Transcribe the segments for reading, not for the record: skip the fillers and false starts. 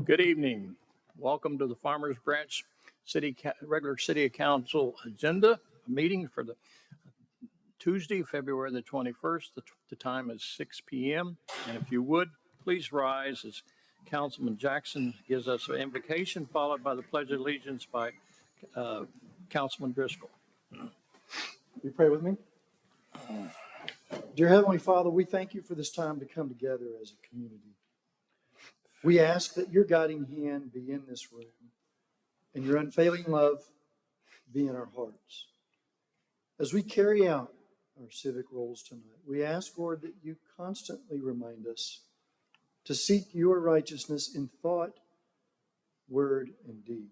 Good evening. Welcome to the Farmers Branch regular City Council agenda meeting for the Tuesday, February the 21st. The time is 6 p.m. And if you would, please rise as Councilman Jackson gives us an invocation, followed by the Pledge of Allegiance by Councilman Driscoll. You pray with me? Dear Heavenly Father, we thank you for this time to come together as a community. We ask that your guiding hand be in this room and your unfailing love be in our hearts. As we carry out our civic roles tonight, we ask, Lord, that you constantly remind us to seek your righteousness in thought, word, and deed.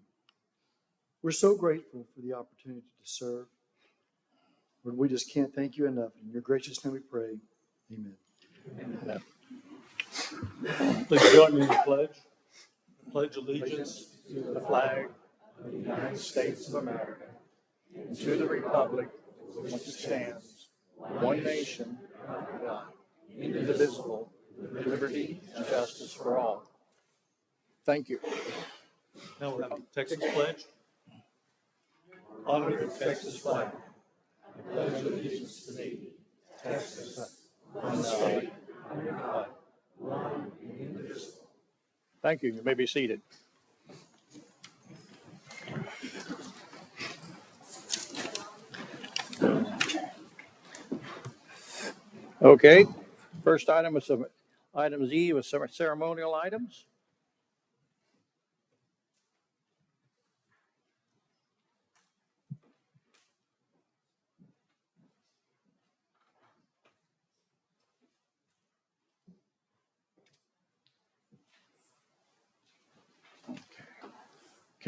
We're so grateful for the opportunity to serve. Lord, we just can't thank you enough. In your gracious name we pray. Amen. Amen. Please join me in the pledge. Pledge allegiance to the flag of the United States of America and to the republic for which it stands, one nation, under God, indivisible, with liberty and justice for all. Thank you. Now we'll have the Texas pledge. Honor the Texas flag. I pledge allegiance to thee, Texas, one state, under God, one and indivisible. Thank you. You may be seated. Okay. First item is items E with some ceremonial items.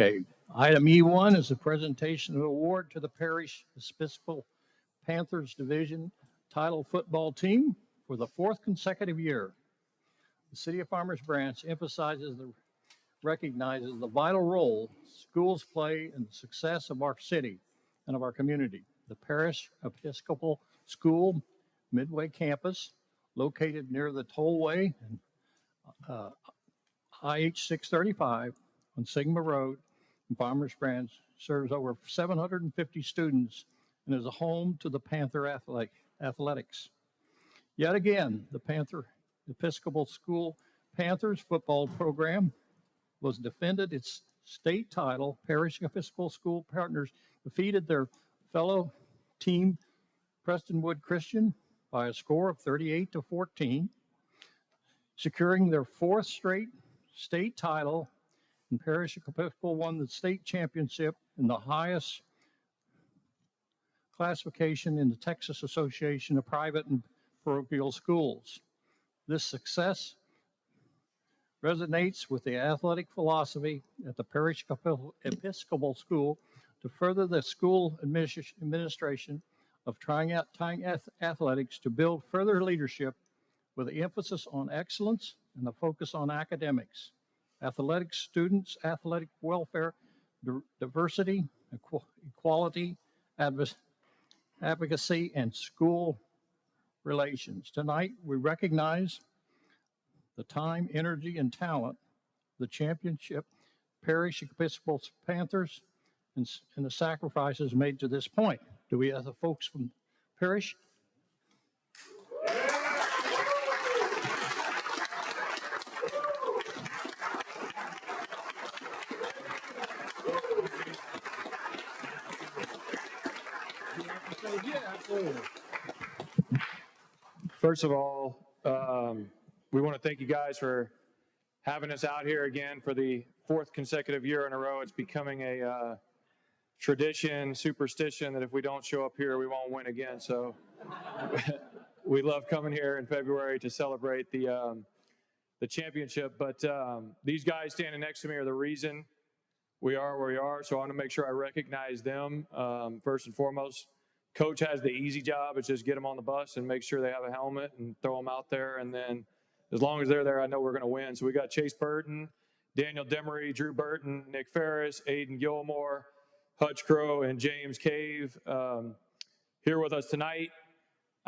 Okay, item E1 is a presentation of award to the Parish Episcopal Panthers Division title football team for the fourth consecutive year. The City of Farmers Branch recognizes the vital role schools play in the success of our city and of our community. The Parish Episcopal School Midway campus, located near the tollway and IH 635 on Sigma Road in Farmers Branch, serves over 750 students and is a home to the Panther athletics. Yet again, the Panther Episcopal School Panthers football program was defended its state title. Parish Episcopal School Partners defeated their fellow team Prestonwood Christian by a score of 38-14, securing their fourth straight state title. And Parish Episcopal won the state championship in the highest classification in the Texas Association of Private and Parochial Schools. This success resonates with the athletic philosophy at the Parish Episcopal School to further the school administration of tying athletics to build further leadership with the emphasis on excellence and the focus on academics, athletic students, athletic welfare, diversity, equality, advocacy, and school relations. Tonight, we recognize the time, energy, and talent of the championship Parish Episcopal Panthers and the sacrifices made to this point. Do we have the folks from Parish? Yeah, absolutely. First of all, we want to thank you guys for having us out here again for the fourth consecutive year in a row. It's becoming a tradition, superstition that if we don't show up here, we won't win again. So we love coming here in February to celebrate the championship. But these guys standing next to me are the reason we are where we are. So I want to make sure I recognize them first and foremost. Coach has the easy job. It's just get them on the bus and make sure they have a helmet and throw them out there. And then as long as they're there, I know we're going to win. So we got Chase Burton, Daniel Demery, Drew Burton, Nick Ferris, Aiden Gilmore, Hutch Crow, and James Cave here with us tonight.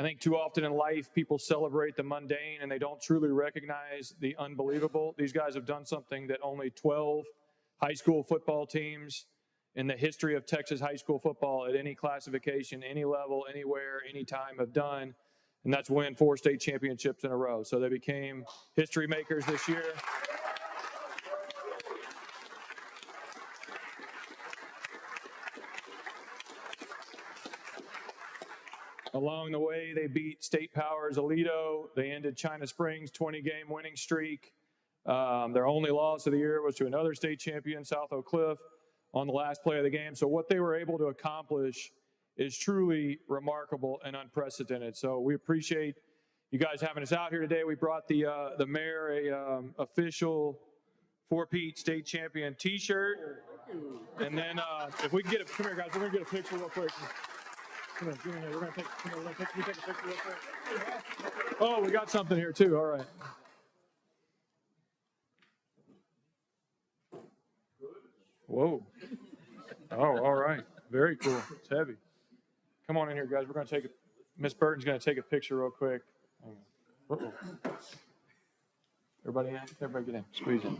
I think too often in life, people celebrate the mundane and they don't truly recognize the unbelievable. These guys have done something that only 12 high school football teams in the history of Texas high school football at any classification, any level, anywhere, anytime have done, and that's win 4 state championships in a row. So they became history makers this year. Along the way, they beat State Powers Alito. They ended China Springs' 20-game winning streak. Their only loss of the year was to another state champion, South Oak Cliff, on the last play of the game. So what they were able to accomplish is truly remarkable and unprecedented. So we appreciate you guys having us out here today. We brought the mayor a official Fort Pete state champion T-shirt. And then if we can get come here, guys, we're gonna get a picture real quick. Come on, give me here. We're gonna take a picture real quick. Oh, we got something here too. All right. Whoa. Oh, all right. Very cool. It's heavy. Come on in here, guys. We're going to take Miss Burton's going to take a picture real quick. Uh-oh. Everybody in? Everybody get in. Squeeze in.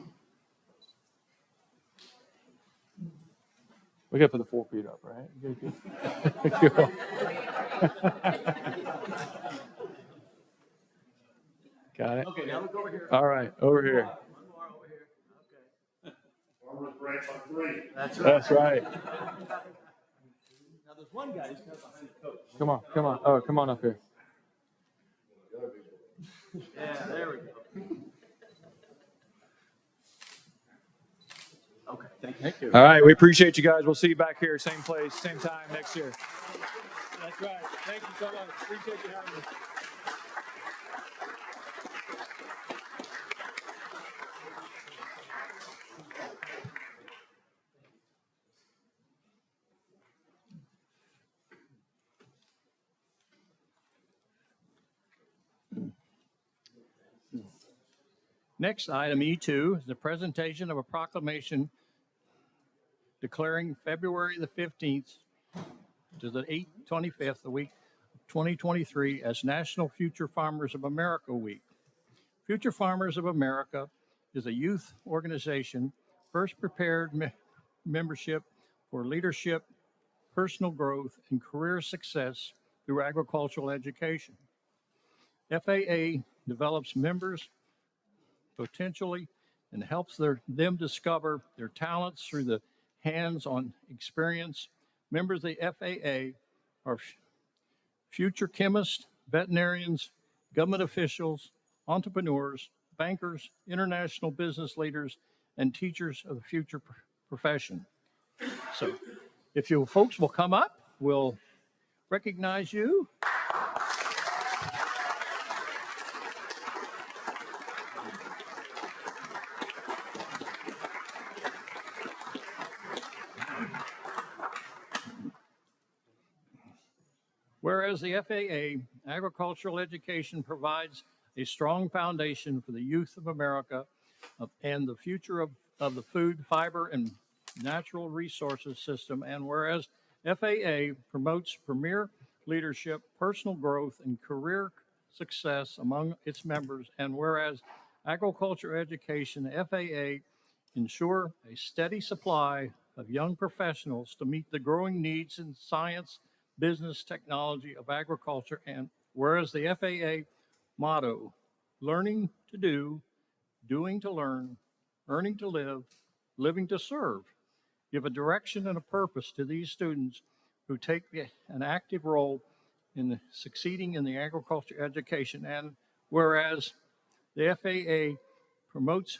We got to put the 4 feet up, right? Cool. Got it. Okay, now look over here. All right, over here. One more over here. Okay. Farmers Branch on 3. That's right. That's right. Now there's one guy who's coming behind the coach. Come on, come on. Oh, come on up here. Yeah, there we go. Okay, thank you. All right, we appreciate you guys. We'll see you back here, same place, same time next year. That's right. Thank you so much. Appreciate you having me. Next item, E2, is the presentation of a proclamation declaring February the 15th to the 25th, the week of 2023, as National Future Farmers of America Week. Future Farmers of America is a youth organization first prepared membership for leadership, personal growth, and career success through agricultural education. FAA develops members potentially and helps them discover their talents through the hands-on experience. Members of the FAA are future chemists, veterinarians, government officials, entrepreneurs, bankers, international business leaders, and teachers of the future profession. So if you folks will come up, we'll recognize you. Whereas the FAA agricultural education provides a strong foundation for the youth of America and the future of the food, fiber, and natural resources system. And whereas FAA promotes premier leadership, personal growth, and career success among its members. And whereas agriculture education, FAA ensure a steady supply of young professionals to meet the growing needs in science, business, technology of agriculture. And whereas the FAA motto, learning to do, doing to learn, earning to live, living to serve, give a direction and a purpose to these students who take an active role in succeeding in the agriculture education. And whereas the FAA promotes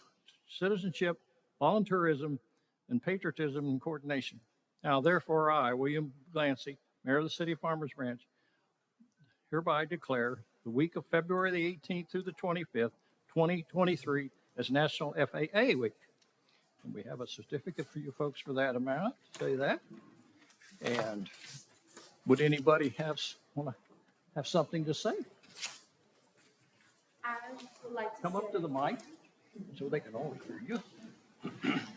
citizenship, volunteerism, and patriotism and coordination. Now, therefore, I, William Glancy, Mayor of the City of Farmers Branch, hereby declare the week of February the 18th through the 25th, 2023 as National FAA Week. And we have a certificate for you folks for that amount, say that. And would anybody want to have something to say? I would like to Come up say- to the mic so they can all hear you.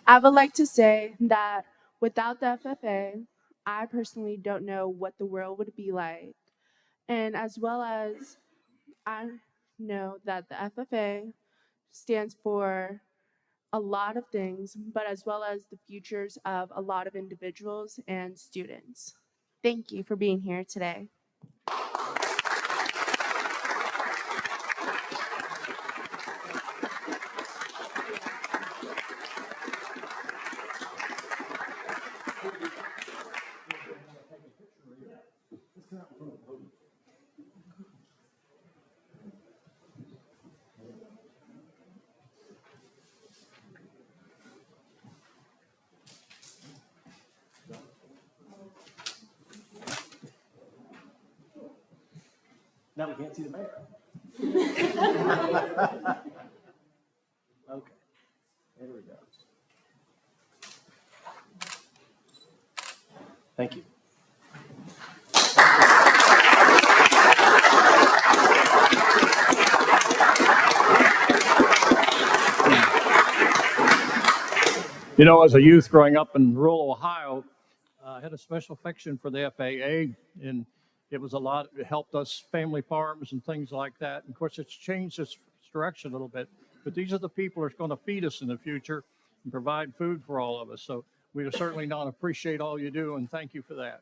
I would like to say that without the FFA, I personally don't know what the world would be like. And as well as I know that the FFA stands for a lot of things, but as well as the futures of a lot of individuals and students. Thank you for being here today. Now we can't see the mayor. Okay, there we go. Thank you. You know, as a youth growing up in rural Ohio, I had a special affection for the FAA, and it was a lot. It helped us family farms and things like that. And of course, it's changed its direction a little bit. But these are the people who are going to feed us in the future and provide food for all of us. So we certainly not appreciate all you do, and thank you for that.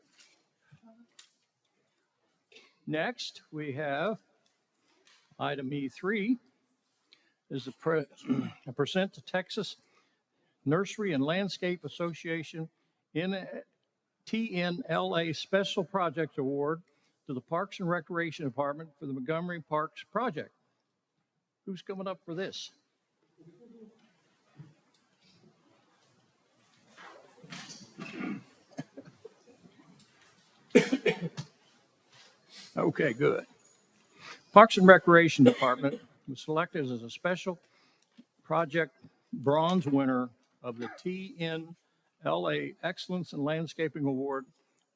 Next, we have item E3 is a present to Texas Nursery and Landscape Association TNLA Special Project Award to the Parks and Recreation Department for the Montgomery Parks Project. Who's coming up for this? Okay, good. Parks and Recreation Department was selected as a special project bronze winner of the TNLA Excellence in Landscaping Award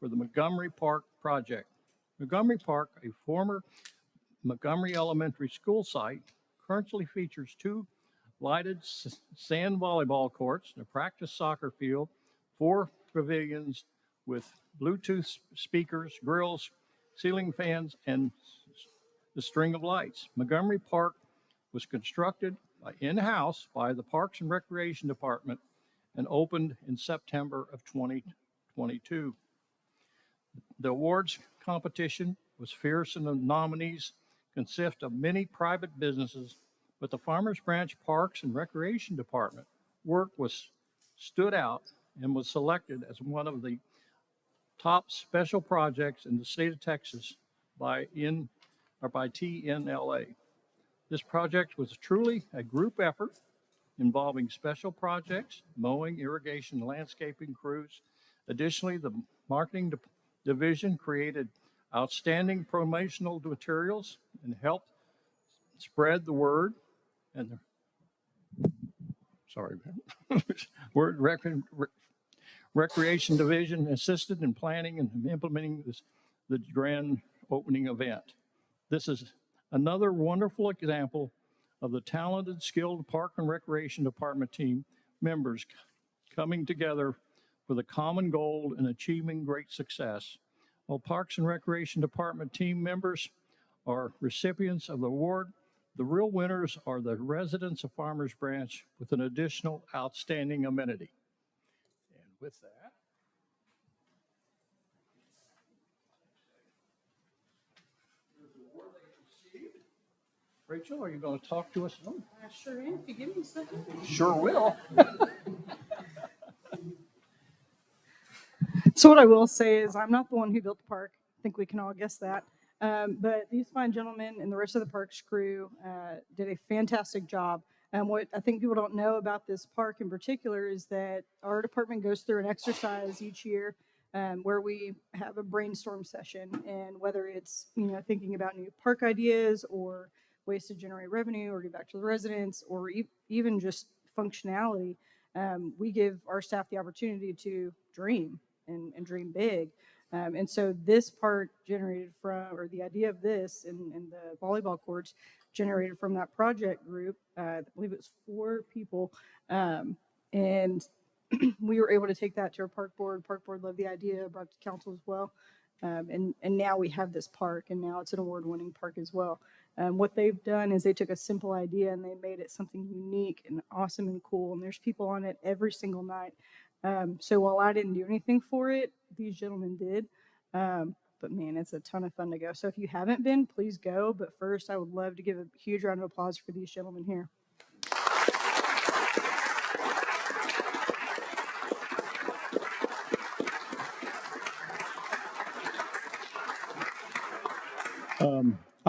for the Montgomery Park Project. Montgomery Park, a former Montgomery Elementary School site, currently features 2 lighted sand volleyball courts, a practice soccer field, 4 pavilions with Bluetooth speakers, grills, ceiling fans, and the string of lights. Montgomery Park was constructed in-house by the Parks and Recreation Department and opened in September of 2022. The awards competition was fierce, and the nominees consist of many private businesses, but the Farmers Branch Parks and Recreation Department work stood out and was selected as one of the top special projects in the state of Texas by TNLA. This project was truly a group effort involving special projects, mowing, irrigation, landscaping crews. Additionally, the marketing division created outstanding promotional materials and helped spread the word. And Recreation Division assisted in planning and implementing the grand opening event. This is another wonderful example of the talented, skilled Park and Recreation Department team members coming together for the common goal and achieving great success. While Parks and Recreation Department team members are recipients of the award, the real winners are the residents of Farmers Branch with an additional outstanding amenity. And with that, Rachel, are you going to talk to us? I sure am, if you give me a second. Sure will. So what I will say is I'm not the one who built the park. I think we can all guess that. But these fine gentlemen and the rest of the parks crew did a fantastic job. And what I think people don't know about this park in particular is that our department goes through an exercise each year where we have a brainstorm session. And whether it's, thinking about new park ideas or ways to generate revenue or give back to the residents or even just functionality, we give our staff the opportunity to dream and dream big. And so this park generated from, or the idea of this and the volleyball courts generated from that project group. I believe it was 4 people. And we were able to take that to our park board. Park board loved the idea, brought it to council as well. And now we have this park, and now it's an award-winning park as well. What they've done is they took a simple idea and they made it something unique and awesome and cool. And there's people on it every single night. So while I didn't do anything for it, these gentlemen did. But man, it's a ton of fun to go. So if you haven't been, please go. But first, I would love to give a huge round of applause for these gentlemen here.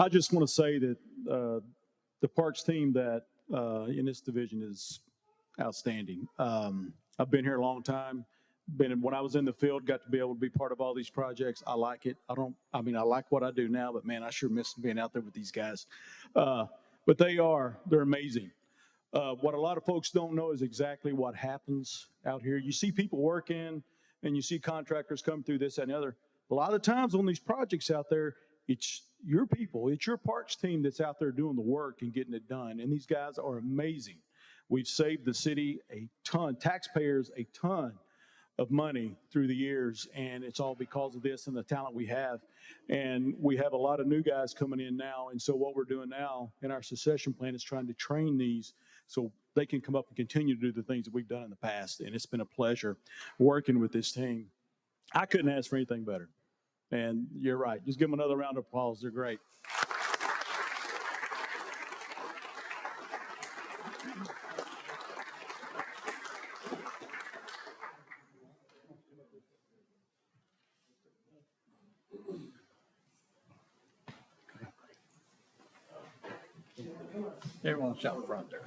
I just want to say that the Parks team that in this division is outstanding. I've been here a long time. When I was in the field, got to be able to be part of all these projects. I like it. I like what I do now, but man, I sure miss being out there with these guys. But they're amazing. What a lot of folks don't know is exactly what happens out here. You see people working and you see contractors come through this and the other. A lot of times on these projects out there, it's your people, it's your parks team that's out there doing the work and getting it done. And these guys are amazing. We've saved the city a ton, taxpayers a ton of money through the years, and it's all because of this and the talent we have. And we have a lot of new guys coming in now, and so what we're doing now in our succession plan is trying to train these so they can come up and continue to do the things that we've done in the past. And it's been a pleasure working with this team. I couldn't ask for anything better. And you're right. Just give them another round of applause. They're great. Everyone's out front there.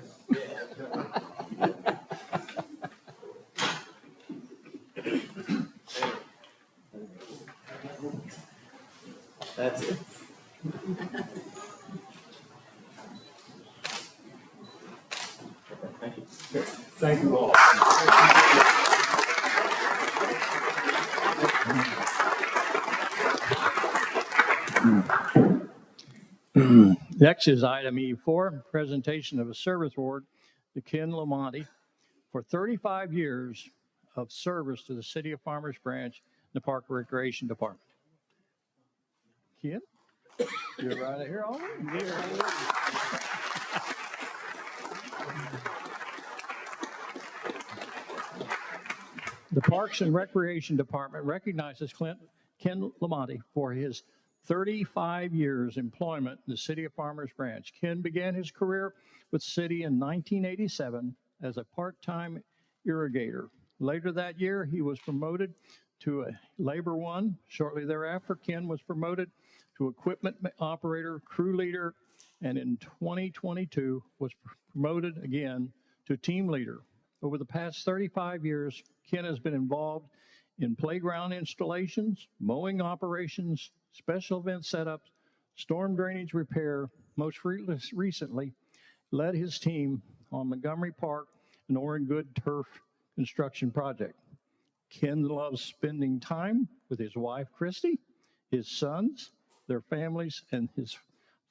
That's it. Thank you. Thank you all. Next is item E4, presentation of a service award to Ken Lamonti for 35 years of service to the City of Farmers Branch, the Park Recreation Department. Ken, you're right here already. The Parks and Recreation Department recognizes Ken Lamonti for his 35 years employment in the City of Farmers Branch. Ken began his career with the city in 1987 as a part-time irrigator. Later that year, he was promoted to a Labor One. Shortly thereafter, Ken was promoted to equipment operator, crew leader, and in 2022 was promoted again to team leader. Over the past 35 years, Ken has been involved in playground installations, mowing operations, special event setups, storm drainage repair. Most recently, led his team on Montgomery Park and Oren Good turf construction project. Ken loves spending time with his wife, Christy, his sons, their families, and his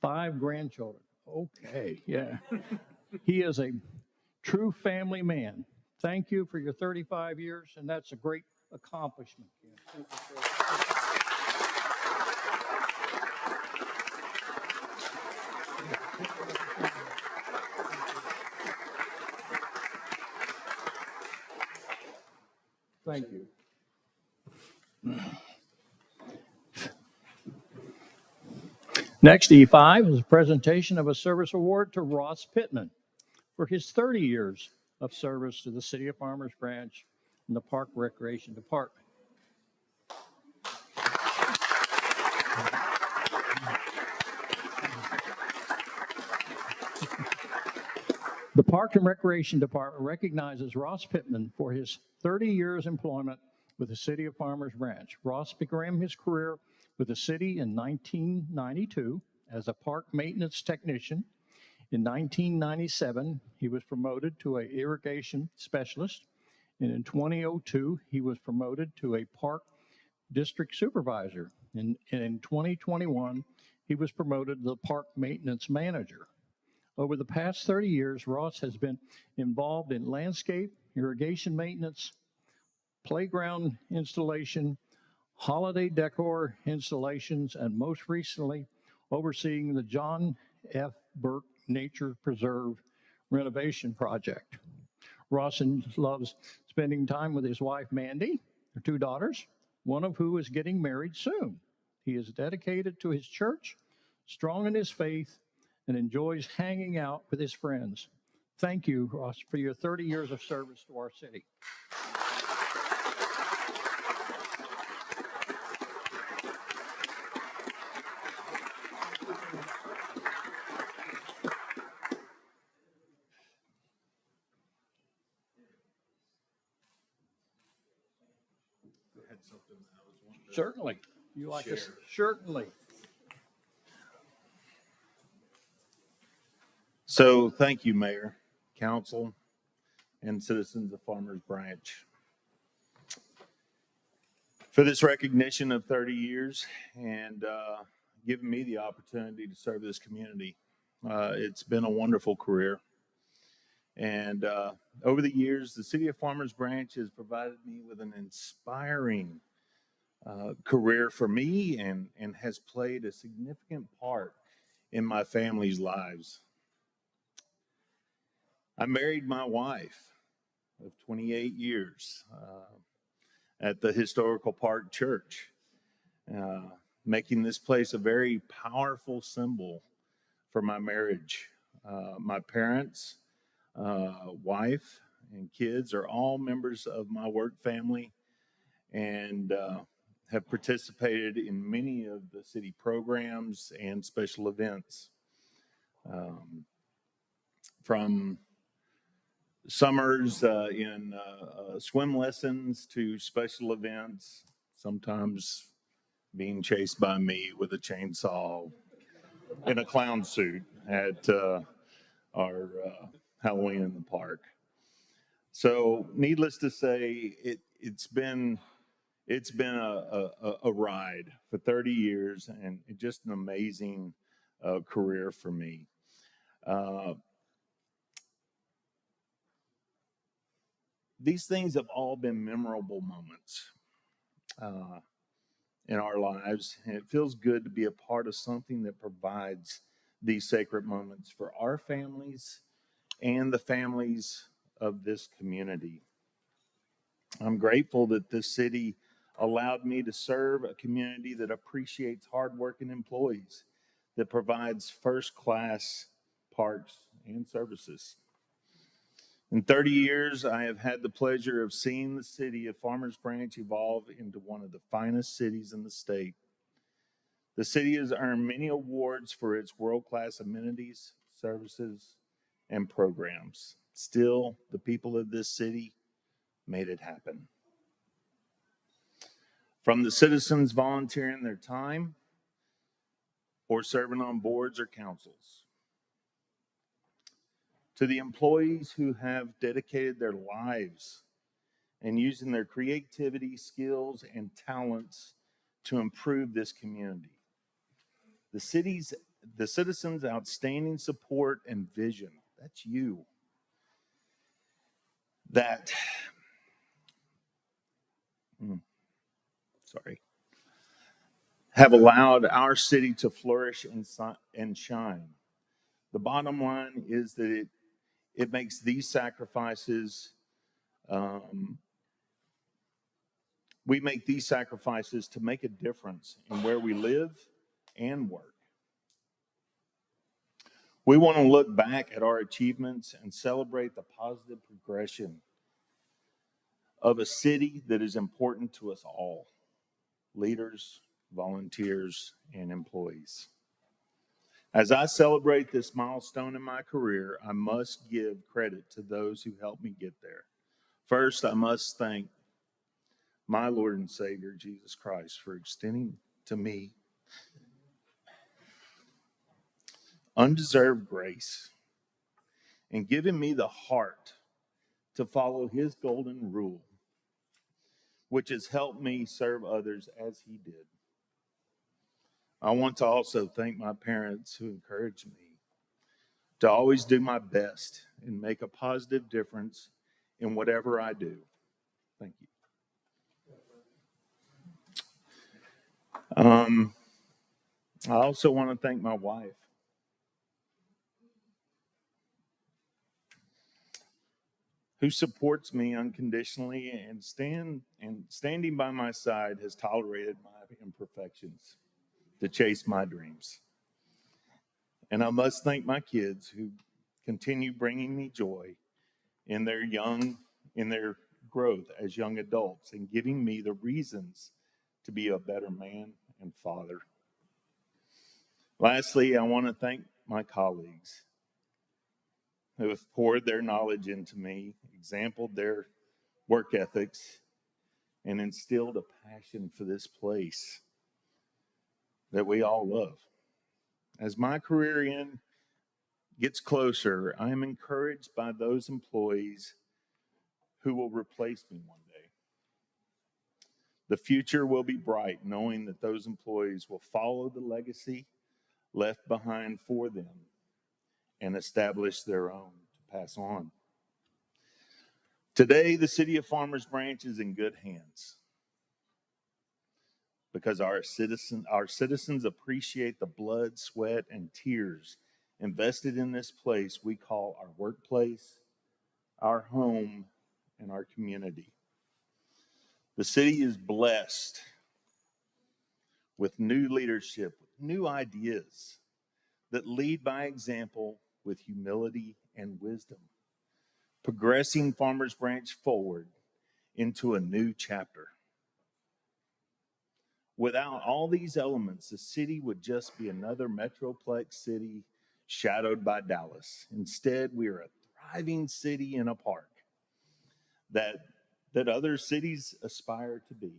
5 grandchildren. Okay, yeah. He is a true family man. Thank you for your 35 years, and that's a great accomplishment, Ken. Thank you. Next, E5 is a presentation of a service award to Ross Pittman for his 30 years of service to the City of Farmers Branch and the Park Recreation Department. The Park and Recreation Department recognizes Ross Pittman for his 30 years employment with the City of Farmers Branch. Ross began his career with the city in 1992 as a park maintenance technician. In 1997, he was promoted to an irrigation specialist. And in 2002, he was promoted to a park district supervisor. And in 2021, he was promoted to the park maintenance manager. Over the past 30 years, Ross has been involved in landscape, irrigation maintenance, playground installation, holiday decor installations, and most recently, overseeing the John F. Burke Nature Preserve renovation project. Rawson loves spending time with his wife, Mandy, their 2 daughters, one of who is getting married soon. He is dedicated to his church, strong in his faith, and enjoys hanging out with his friends. Thank you, Ross, for your 30 years of service to our city. Certainly. You like to? Certainly. So thank you, Mayor, Council, and citizens of Farmers Branch for this recognition of 30 years and giving me the opportunity to serve this community. It's been a wonderful career. And over the years, the city of Farmers Branch has provided me with an inspiring career for me and has played a significant part in my family's lives. I married my wife of 28 years at the Historical Park Church, making this place a very powerful symbol for my marriage. My parents, wife, and kids are all members of my work family and have participated in many of the city programs and special events. From summers in swim lessons to special events, sometimes being chased by me with a chainsaw in a clown suit at our Halloween in the park. So needless to say, it's been a ride for 30 years and just an amazing career for me. These things have all been memorable moments in our lives, and it feels good to be a part of something that provides these sacred moments for our families and the families of this community. I'm grateful that this city allowed me to serve a community that appreciates hardworking employees, that provides first-class parks and services. In 30 years, I have had the pleasure of seeing the city of Farmers Branch evolve into one of the finest cities in the state. The city has earned many awards for its world-class amenities, services, and programs. Still, the people of this city made it happen. From the citizens volunteering their time or serving on boards or councils, to the employees who have dedicated their lives and using their creativity, skills, and talents to improve this community. The citizens' outstanding support and vision, that's you, have allowed our city to flourish and shine. The bottom line is that it makes these sacrifices, we make these sacrifices to make a difference in where we live and work. We want to look back at our achievements and celebrate the positive progression of a city that is important to us all, leaders, volunteers, and employees. As I celebrate this milestone in my career, I must give credit to those who helped me get there. First, I must thank my Lord and Savior, Jesus Christ, for extending to me undeserved grace and giving me the heart to follow his golden rule, which has helped me serve others as he did. I want to also thank my parents who encouraged me to always do my best and make a positive difference in whatever I do. Thank you. I also want to thank my wife. Who supports me unconditionally and standing by my side has tolerated my imperfections to chase my dreams. And I must thank my kids who continue bringing me joy in their growth as young adults and giving me the reasons to be a better man and father. Lastly, I want to thank my colleagues who have poured their knowledge into me, exampled their work ethics, and instilled a passion for this place that we all love. As my career gets closer, I am encouraged by those employees who will replace me one day. The future will be bright knowing that those employees will follow the legacy left behind for them and establish their own to pass on. Today, the city of Farmers Branch is in good hands because our citizens appreciate the blood, sweat, and tears invested in this place we call our workplace, our home, and our community. The city is blessed with new leadership, with new ideas that lead by example with humility and wisdom, progressing Farmers Branch forward into a new chapter. Without all these elements, the city would just be another metroplex city shadowed by Dallas. Instead, we are a thriving city in a park that other cities aspire to be.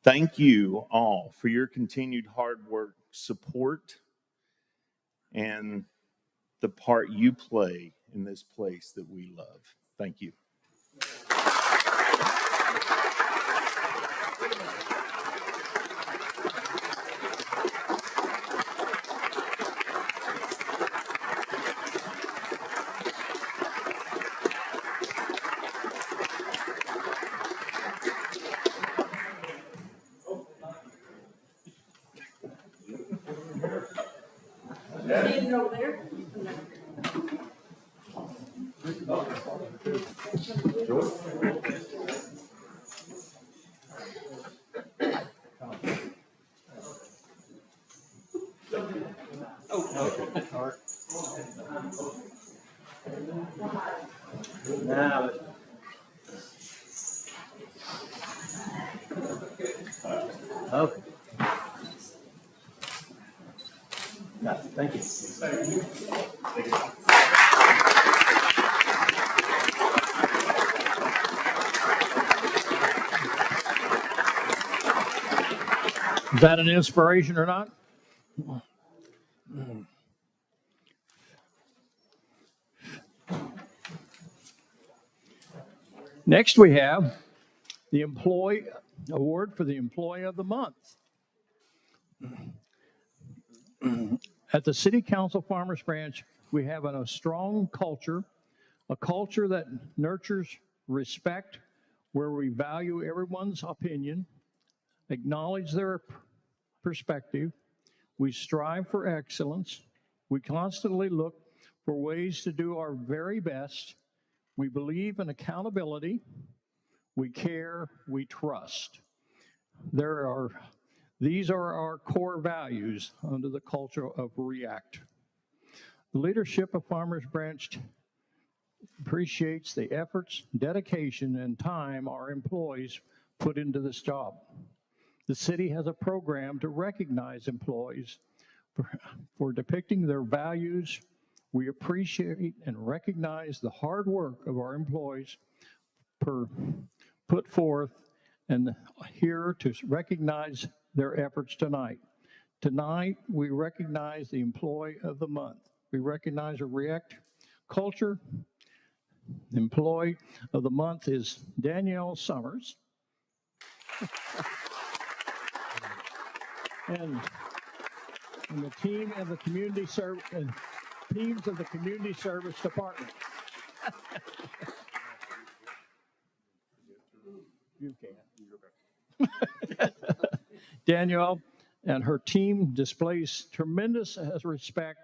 Thank you all for your continued hard work, support, and the part you play in this place that we love. Thank you. Now, okay. Yeah, thank you. Is that an inspiration or not? Next, we have the Employee Award for the Employee of the Month. At the City Council Farmers Branch, we have a strong culture, a culture that nurtures respect, where we value everyone's opinion, acknowledge their perspective. We strive for excellence. We constantly look for ways to do our very best. We believe in accountability. We care. We trust. These are our core values under the culture of REACT. The leadership of Farmers Branch appreciates the efforts, dedication, and time our employees put into this job. The city has a program to recognize employees for depicting their values. We appreciate and recognize the hard work of our employees put forth, and here to recognize their efforts tonight. Tonight, we recognize the Employee of the Month. We recognize a REACT culture. The Employee of the Month is Danielle Summers. and the team of the community service and teams of the community service department. You can. Danielle and her team displays tremendous respect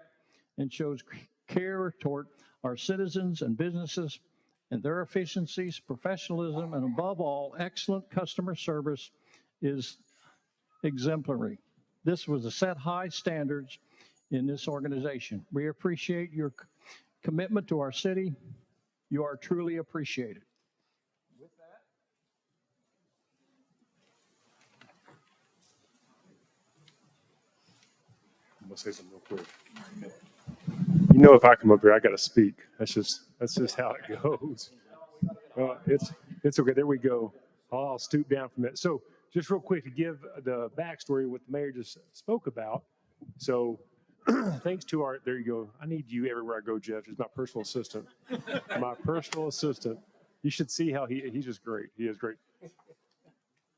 and shows care toward our citizens and businesses and their efficiencies, professionalism, and above all, excellent customer service is exemplary. This was to set high standards in this organization. We appreciate your commitment to our city. You are truly appreciated. I'm gonna say something real quick. You know, if I come up here, I got to speak. That's just how it goes. It's okay. There we go. I'll stoop down from it. So just real quick to give the backstory what the mayor just spoke about. So thanks to our, there you go. I need you everywhere I go, Jeff. He's my personal assistant. My personal assistant. You should see how he's just great. He is great.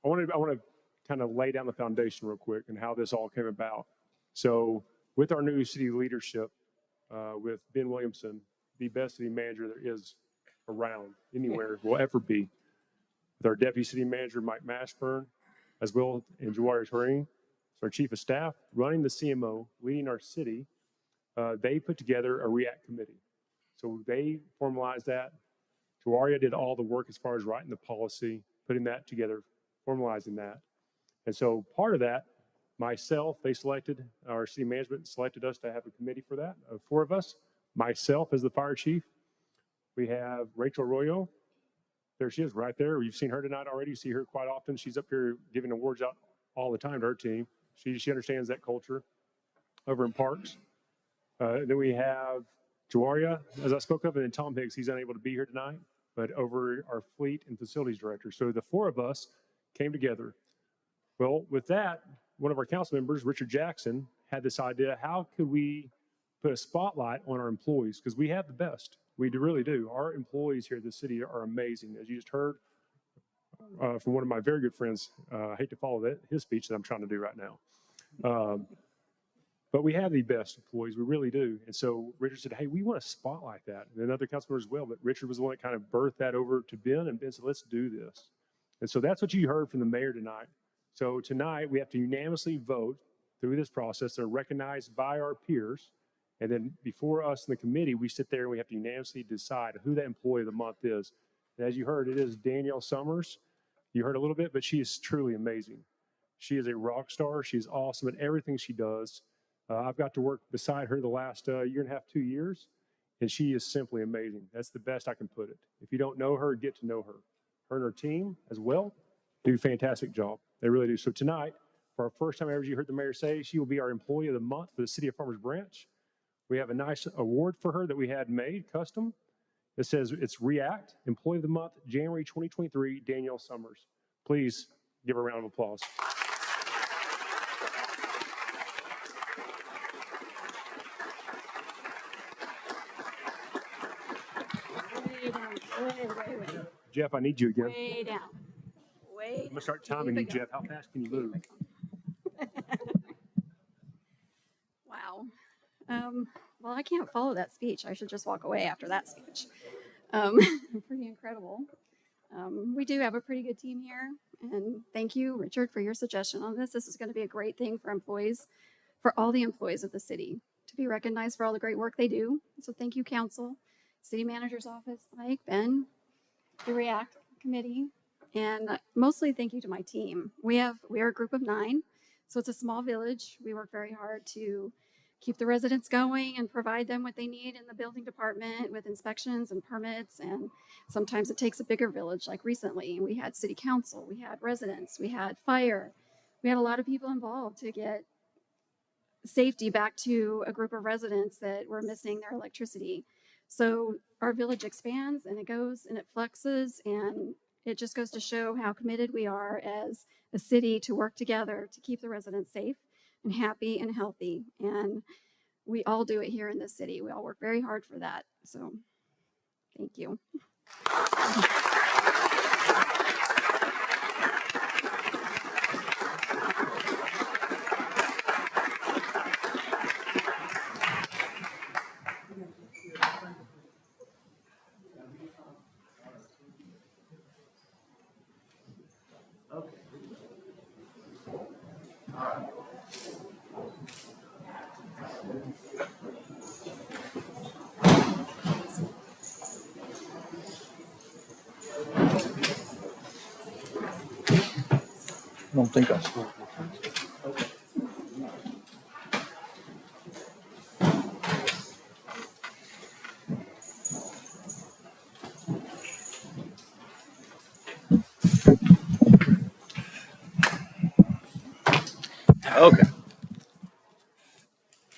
I want to kind of lay down the foundation real quick and how this all came about. So with our new city leadership, with Ben Williamson, the best city manager there is around anywhere will ever be. With our deputy city manager, Mike Mashburn, as well, and Jawari Turing, our chief of staff, running the CMO, leading our city, they put together a REACT committee. So they formalized that. Jawaria did all the work as far as writing the policy, putting that together, formalizing that. And so part of that, myself, they selected, our city management selected us to have a committee for that, 4 of us. Myself as the fire chief. We have Rachel Arroyo. There she is right there. You've seen her tonight already. You see her quite often. She's up here giving awards out all the time to her team. She understands that culture over in parks. Then we have Jawaria, as I spoke of, and then Tom Higgs. He's unable to be here tonight, but over our fleet and facilities director. So the 4 of us came together. Well, with that, one of our council members, Richard Jackson, had this idea, how could we put a spotlight on our employees? Because we have the best. We really do. Our employees here at the city are amazing. As you just heard from one of my very good friends, I hate to follow his speech that I'm trying to do right now. But we have the best employees. We really do. And so Richard said, hey, we want to spotlight that. And another council member as well, but Richard was the one that kind of birthed that over to Ben, and Ben said, let's do this. And so that's what you heard from the mayor tonight. So tonight we have to unanimously vote through this process. They're recognized by our peers. And then before us in the committee, we sit there and we have to unanimously decide who that employee of the month is. And as you heard, it is Danielle Summers. You heard a little bit, but she is truly amazing. She is a rock star. She's awesome at everything she does. I've got to work beside her the last year and a half, 2 years, and she is simply amazing. That's the best I can put it. If you don't know her, get to know her. Her and her team as well do a fantastic job. They really do. So tonight, for our first time ever, you heard the mayor say, she will be our employee of the month for the City of Farmers Branch. We have a nice award for her that we had made, custom. It says it's REACT, Employee of the Month, January 2023, Danielle Summers. Please give her a round of applause. Way down, way. Jeff, I need you again. Way down. I'm going to start timing you, Jeff. How fast can you move? Wow. Well, I can't follow that speech. I should just walk away after that speech. Pretty incredible. We do have a pretty good team here. And thank you, Richard, for your suggestion on this. This is going to be a great thing for employees, for all the employees of the city, to be recognized for all the great work they do. So thank you, council, city manager's office, Mike, Ben, the REACT committee, and mostly thank you to my team. We are a group of 9, so it's a small village. We work very hard to keep the residents going and provide them what they need in the building department with inspections and permits. And sometimes it takes a bigger village, like recently. We had city council, we had residents, we had fire. We had a lot of people involved to get safety back to a group of residents that were missing their electricity. So our village expands and it goes and it fluxes, and it just goes to show how committed we are as a city to work together to keep the residents safe and happy and healthy. And we all do it here in this city. We all work very hard for that. So thank you. I don't think I saw. Okay.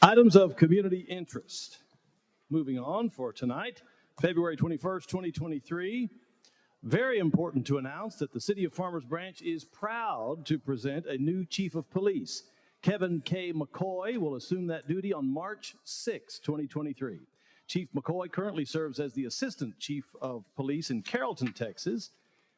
Items of community interest. Moving on for tonight, February 21st, 2023. Very important to announce that the City of Farmers Branch is proud to present a new Chief of Police. Kevin K. McCoy will assume that duty on March 6, 2023. Chief McCoy currently serves as the Assistant Chief of Police in Carrollton, Texas.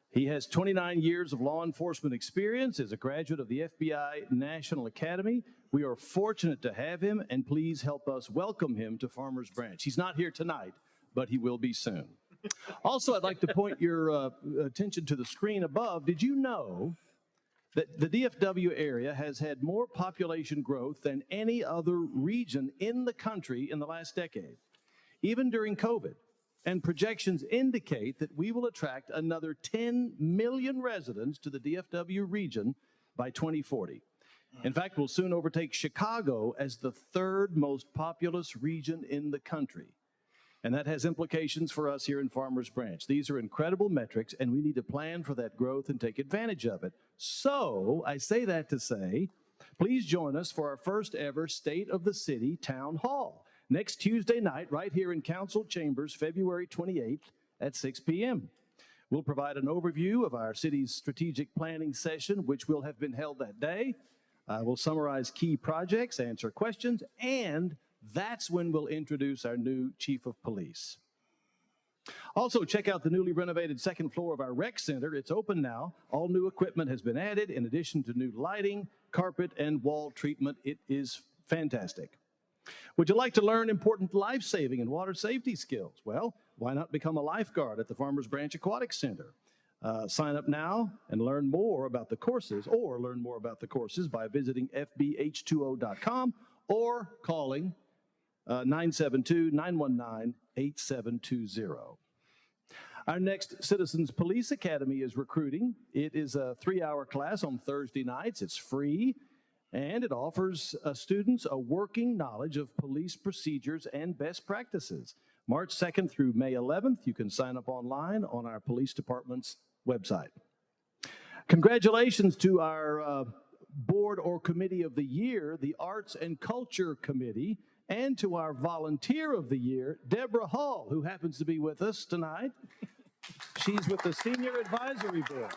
He has 29 years of law enforcement experience, is a graduate of the FBI National Academy. We are fortunate to have him, and please help us welcome him to Farmers Branch. He's not here tonight, but he will be soon. Also, I'd like to point your attention to the screen above. Did you know that the DFW area has had more population growth than any other region in the country in the last decade, even during COVID? And projections indicate that we will attract another 10 million residents to the DFW region by 2040. In fact, we'll soon overtake Chicago as the third most populous region in the country. And that has implications for us here in Farmers Branch. These are incredible metrics, and we need to plan for that growth and take advantage of it. So I say that to say, please join us for our first ever State of the City Town Hall next Tuesday night, right here in Council Chambers, February 28th at 6 p.m. We'll provide an overview of our city's strategic planning session, which will have been held that day. We'll summarize key projects, answer questions, and that's when we'll introduce our new Chief of Police. Also, check out the newly renovated second floor of our rec center. It's open now. All new equipment has been added, in addition to new lighting, carpet, and wall treatment. It is fantastic. Would you like to learn important life-saving and water safety skills? Well, why not become a lifeguard at the Farmers Branch Aquatic Center? Sign up now and learn more about the courses, by visiting fbh2o.com or calling 972-919-8720. Our next Citizens Police Academy is recruiting. It is a 3-hour class on Thursday nights. It's free, and it offers students a working knowledge of police procedures and best practices. March 2nd through May 11th, you can sign up online on our police department's website. Congratulations to our board or committee of the year, the Arts and Culture Committee, and to our volunteer of the year, Deborah Hall, who happens to be with us tonight. She's with the Senior Advisory Board.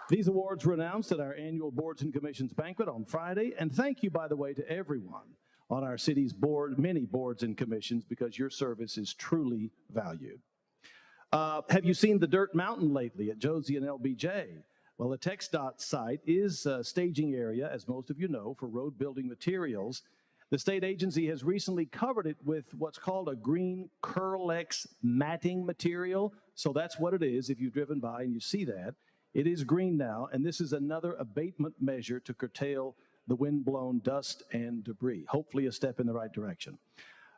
These awards were announced at our annual Boards and Commissions banquet on Friday, and thank you, by the way, to everyone on our city's many boards and commissions, because your service is truly valued. Have you seen the Dirt Mountain lately at Josie and LBJ? Well, the TxDOT site is a staging area, as most of you know, for road building materials. The state agency has recently covered it with what's called a green Curlex matting material. So that's what it is if you've driven by and you see that. It is green now, and this is another abatement measure to curtail the wind-blown dust and debris. Hopefully a step in the right direction.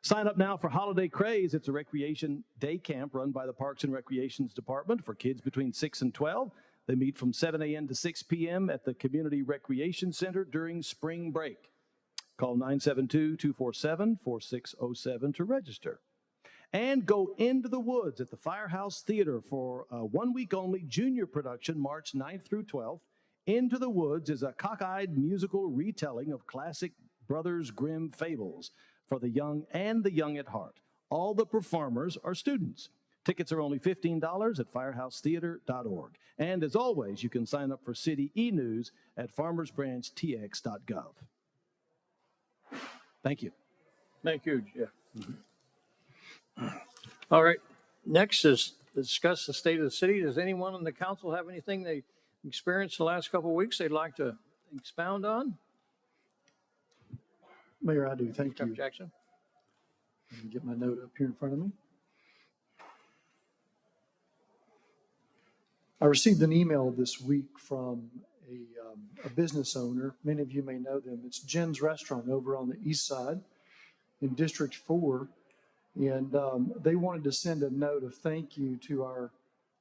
Sign up now for Holiday Craze. It's a recreation day camp run by the Parks and Recreations Department for kids between 6 and 12. They meet from 7 a.m. to 6 p.m. at the Community Recreation Center during spring break. Call 972-247-4607 to register. And go into the woods at the Firehouse Theater for a one-week-only junior production, March 9th through 12th. Into the Woods is a cockeyed musical retelling of classic Brothers Grimm fables for the young and the young at heart. All the performers are students. Tickets are only $15 at firehousetheater.org. And as always, you can sign up for City e-News at farmersbranchtx.gov. Thank you. Thank you, Jeff. All right, next is discuss the state of the city. Does anyone on the council have anything they experienced the last couple of weeks they'd like to expound on? Mayor, I do. Thank you. Jackson? Let me get my note up here in front of me. I received an email this week from a business owner. Many of you may know them. It's Jen's Restaurant over on the east side in District 4. And they wanted to send a note of thank you to our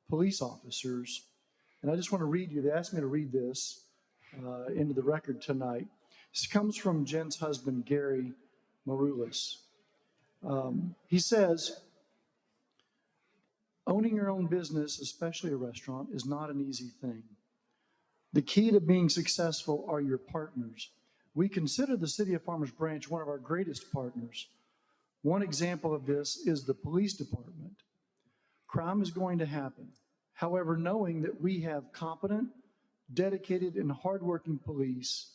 police officers. And I just want to read you, they asked me to read this into the record tonight. This comes from Jen's husband, Gary Marulis. He says, owning your own business, especially a restaurant, is not an easy thing. The key to being successful are your partners. We consider the City of Farmers Branch one of our greatest partners. One example of this is the police department. Crime is going to happen. However, knowing that we have competent, dedicated, and hardworking police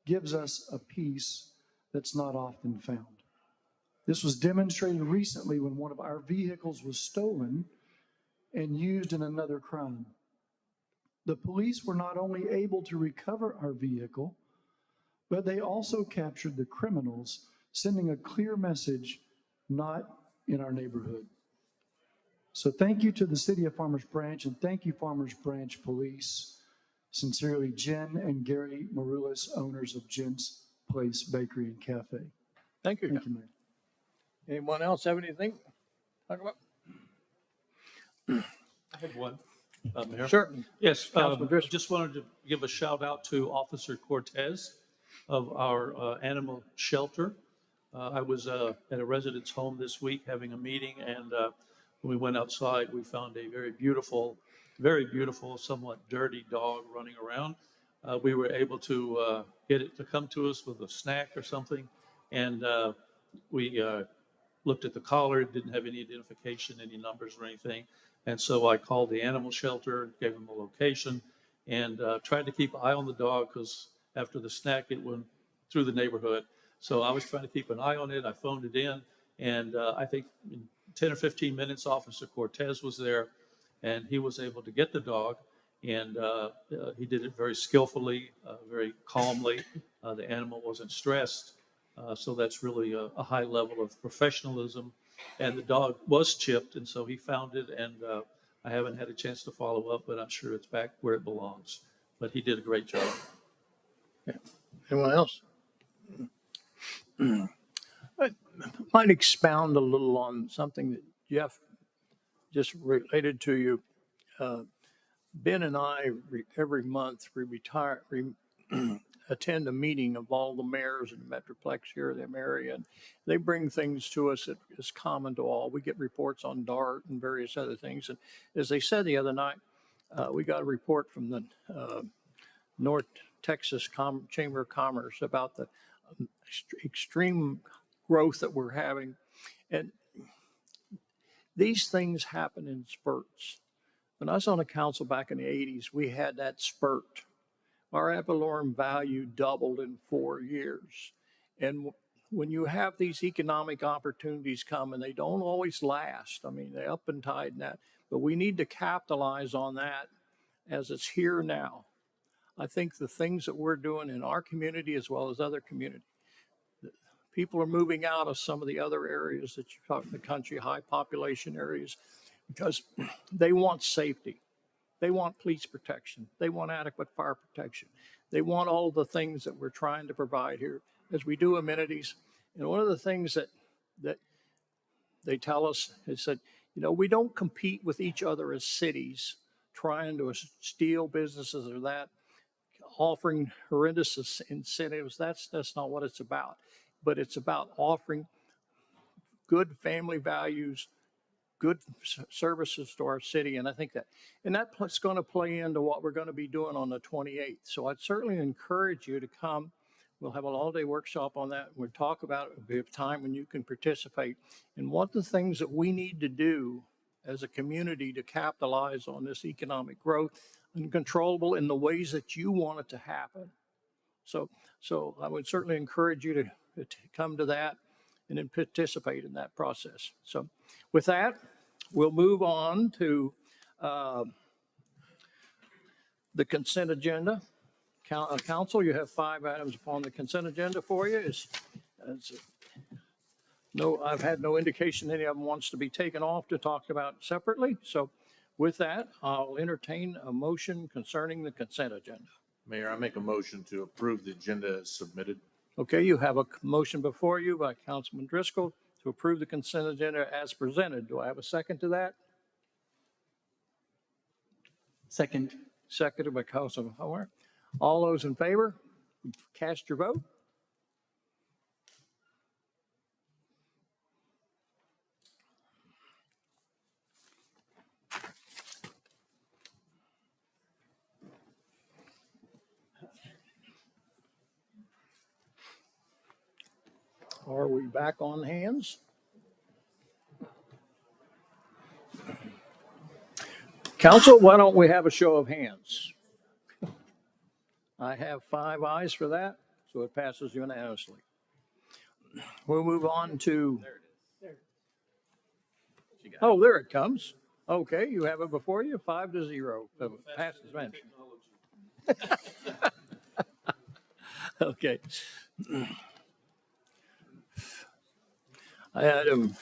gives us a peace that's not often found. This was demonstrated recently when one of our vehicles was stolen and used in another crime. The police were not only able to recover our vehicle, but they also captured the criminals, sending a clear message, not in our neighborhood. So thank you to the City of Farmers Branch, and thank you, Farmers Branch Police. Sincerely, Jen and Gary Marulis, owners of Jen's Place Bakery and Cafe. Thank you. Thank you, Mayor. Anyone else have anything to talk about? I had one, Mayor. Sure. Yes, Councilman Driscoll. just wanted to give a shout out to Officer Cortez of our animal shelter. I was at a resident's home this week having a meeting, and when we went outside, we found a very beautiful, somewhat dirty dog running around. We were able to get it to come to us with a snack or something, and we looked at the collar. It didn't have any identification, any numbers or anything. And so I called the animal shelter, gave them a location, and tried to keep an eye on the dog because after the snack, it went through the neighborhood. So I was trying to keep an eye on it. I phoned it in, and I think in 10 or 15 minutes, Officer Cortez was there, and he was able to get the dog, and he did it very skillfully, very calmly. The animal wasn't stressed. So that's really a high level of professionalism. And the dog was chipped, and so he found it, and I haven't had a chance to follow up, but I'm sure it's back where it belongs. But he did a great job. Anyone else? I might expound a little on something that Jeff just related to you. Ben and I, every month, attend a meeting of all the mayors in the Metroplex here in the area. And they bring things to us that is common to all. We get reports on DART and various other things. And as they said the other night, we got a report from the North Texas Chamber of Commerce about the extreme growth that we're having. And these things happen in spurts. When I was on the council back in the 80s, we had that spurt. Our ad valorem value doubled in 4 years. And when you have these economic opportunities come, and they don't always last, I mean, they're up and tide in that, but we need to capitalize on that as it's here now. I think the things that we're doing in our community as well as other communities, people are moving out of some of the other areas that you talk in the country, high population areas, because they want safety. They want police protection. They want adequate fire protection. They want all the things that we're trying to provide here as we do amenities. And one of the things that they tell us is that, you know, we don't compete with each other as cities trying to steal businesses or that, offering horrendous incentives. That's not what it's about. But it's about offering good family values, good services to our city. And I think that's going to play into what we're going to be doing on the 28th. So I'd certainly encourage you to come. We'll have an all-day workshop on that. We'll talk about it. It'll be a time when you can participate. And what the things that we need to do as a community to capitalize on this economic growth and controllable in the ways that you want it to happen. So I would certainly encourage you to come to that and then participate in that process. So with that, we'll move on to the consent agenda. Council, you have 5 items upon the consent agenda for you. I've had no indication any of them wants to be taken off to talk about separately. So With that, I'll entertain a motion concerning the consent agenda. Mayor, I make a motion to approve the agenda as submitted. Okay, you have a motion before you by Councilman Driscoll to approve the consent agenda as presented. Do I have a second to that? Second. Seconded by Councilman Howard. All those in favor, cast your vote. Are we back on hands? Council, why don't we have a show of hands? I have 5 ayes for that, so it passes unanimously. We'll move on to. Oh, there it comes. Okay, you have it before you, 5-0. Passes, man. Okay. Item.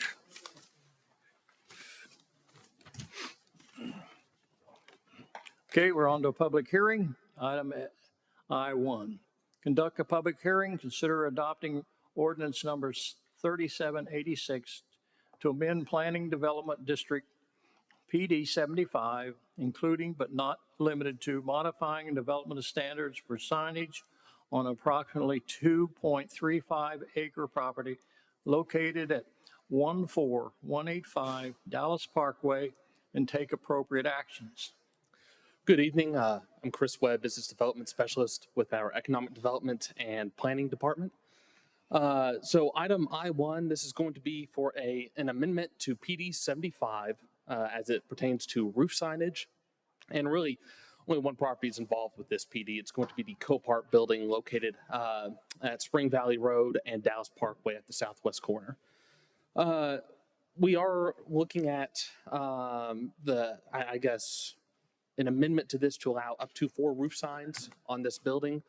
Okay, we're on to a public hearing. Item I1. Conduct a public hearing, consider adopting ordinance numbers 3786 to amend Planning Development District PD 75, including but not limited to modifying development standards for signage on approximately 2.35 acre property located at 14185 Dallas Parkway and take appropriate actions. Good evening. I'm Chris Webb, Business Development Specialist with our Economic Development and Planning Department. So item I1, this is going to be for an amendment to PD 75 as it pertains to roof signage. And really, only one property is involved with this PD. It's going to be the Copart building located at Spring Valley Road and Dallas Parkway at the southwest corner. We are looking at I guess, an amendment to this to allow up to 4 roof signs on this building.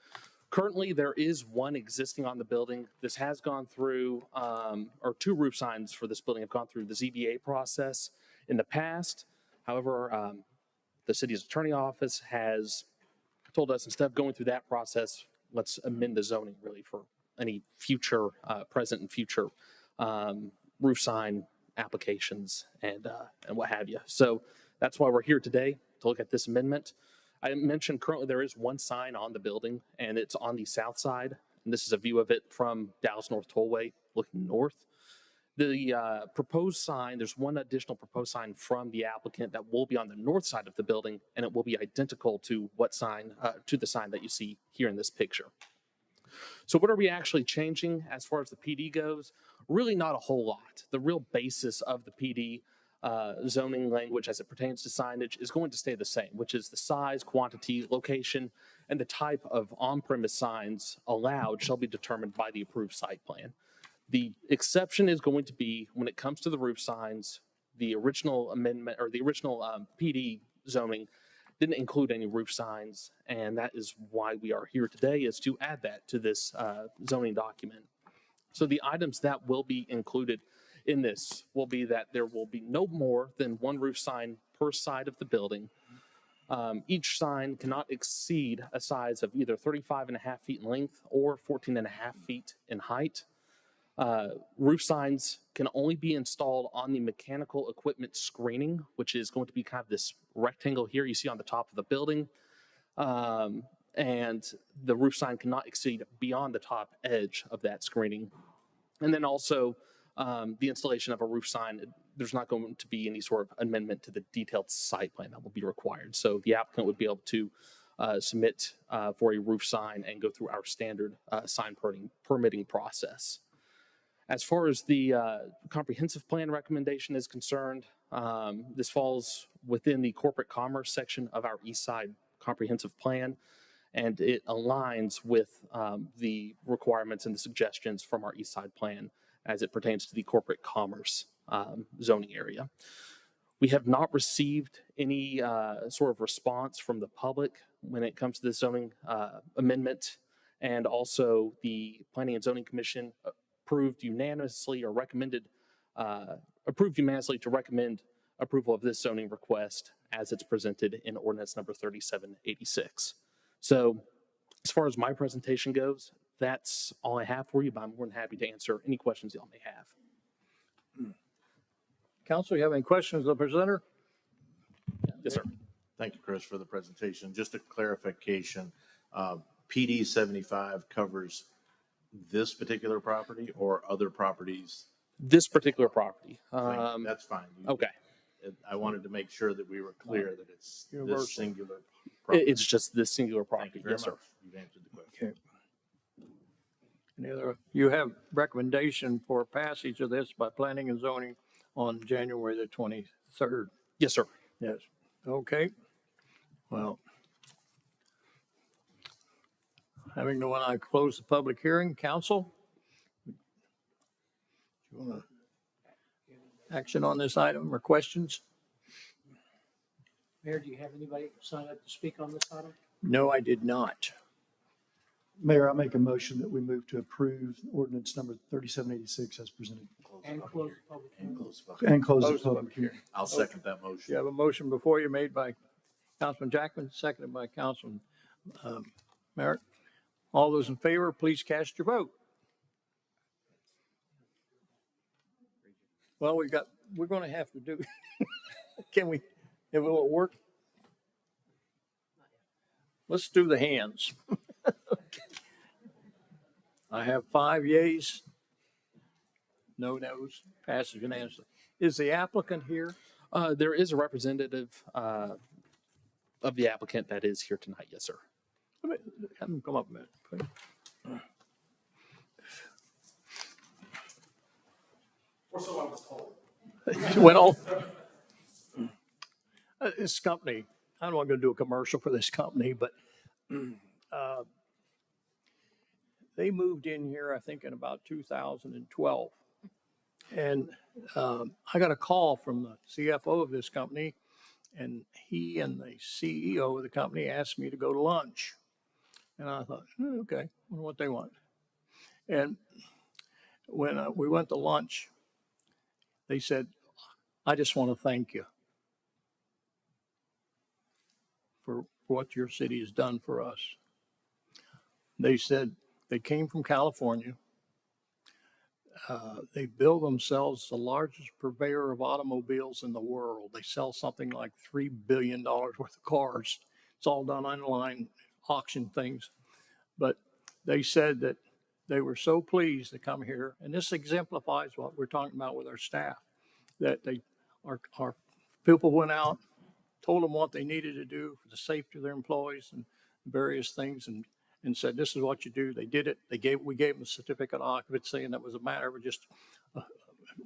Currently, there is one existing on the building. This has gone through, or 2 roof signs for this building have gone through the ZBA process in the past. However, the city's attorney office has told us instead of going through that process, let's amend the zoning really for any future, present and future roof sign applications and what have you. So that's why we're here today, to look at this amendment. I mentioned currently there is one sign on the building, and it's on the south side. And this is a view of it from Dallas North Tollway looking north. The proposed sign, there's one additional proposed sign from the applicant that will be on the north side of the building, and it will be identical to what sign, to the sign that you see here in this picture. So what are we actually changing as far as the PD goes? Really not a whole lot. The real basis of the PD zoning language as it pertains to signage is going to stay the same, which is the size, quantity, location, and the type of on-premise signs allowed shall be determined by the approved site plan. The exception is going to be when it comes to the roof signs, the original amendment or the original PD zoning didn't include any roof signs, and that is why we are here today, is to add that to this zoning document. So the items that will be included in this will be that there will be no more than 1 roof sign per side of the building. Each sign cannot exceed a size of either 35.5 feet in length or 14.5 feet in height. Roof signs can only be installed on the mechanical equipment screening, which is going to be kind of this rectangle here you see on the top of the building. And the roof sign cannot exceed beyond the top edge of that screening. And then also the installation of a roof sign, there's not going to be any sort of amendment to the detailed site plan that will be required. So the applicant would be able to submit for a roof sign and go through our standard sign permitting process. As far as the comprehensive plan recommendation is concerned, this falls within the corporate commerce section of our East Side comprehensive plan, and it aligns with the requirements and the suggestions from our East Side plan as it pertains to the corporate commerce zoning area. We have not received any sort of response from the public when it comes to the zoning amendment, and also the Planning and Zoning Commission approved unanimously to recommend approval of this zoning request as it's presented in ordinance number 3786. So as far as my presentation goes, that's all I have for you, but I'm more than happy to answer any questions y'all may have. Council, you have any questions of the presenter? Yes, sir. Thank you, Chris, for the presentation. Just a clarification, PD 75 covers this particular property or other properties? This particular property. That's fine. Okay. I wanted to make sure that we were clear that it's Universal. this singular property. It's just this singular Thank property. you very Yes, sir. much. You've answered the question. Okay. Any other, you have recommendation for passage of this by planning and zoning on January the 23rd? Yes, sir. Yes. Okay. Well, having no one, I close the public hearing. Council? Do you want to action on this item or questions? Mayor, do you have anybody sign up to speak on this item? No, I did not. Mayor, I make a motion that we move to approve ordinance number 3786 as presented And close the public hearing. and close the Close the public hearing. I'll second that motion. You have a motion before you made by Councilman Jackman, seconded by Councilman Merritt. All those in favor, please cast your vote. Well, we're going to have to do, can we, will it work? Let's do the hands. I have 5 yeas, no nos, passes unanimously. Is the applicant here? There is a representative of the applicant that is here tonight. Yes, sir. Have them come up a minute, please. Or so I was told. Well, this company, I'm not going to do a commercial for this company, but they moved in here, I think, in about 2012. And I got a call from the CFO of this company, and he and the CEO of the company asked me to go to lunch. And I thought, okay, I wonder what they want. And when we went to lunch, they said, I just want to thank you for what your city has done for us. They said they came from California. They build themselves the largest purveyor of automobiles in the world. They sell something like $3 billion worth of cars. It's all done online, auction things. But they said that they were so pleased to come here, and this exemplifies what we're talking about with our staff, that our people went out, told them what they needed to do for the safety of their employees and various things, and said, this is what you do. They did it. We gave them a certificate of occupancy, and it was a matter of just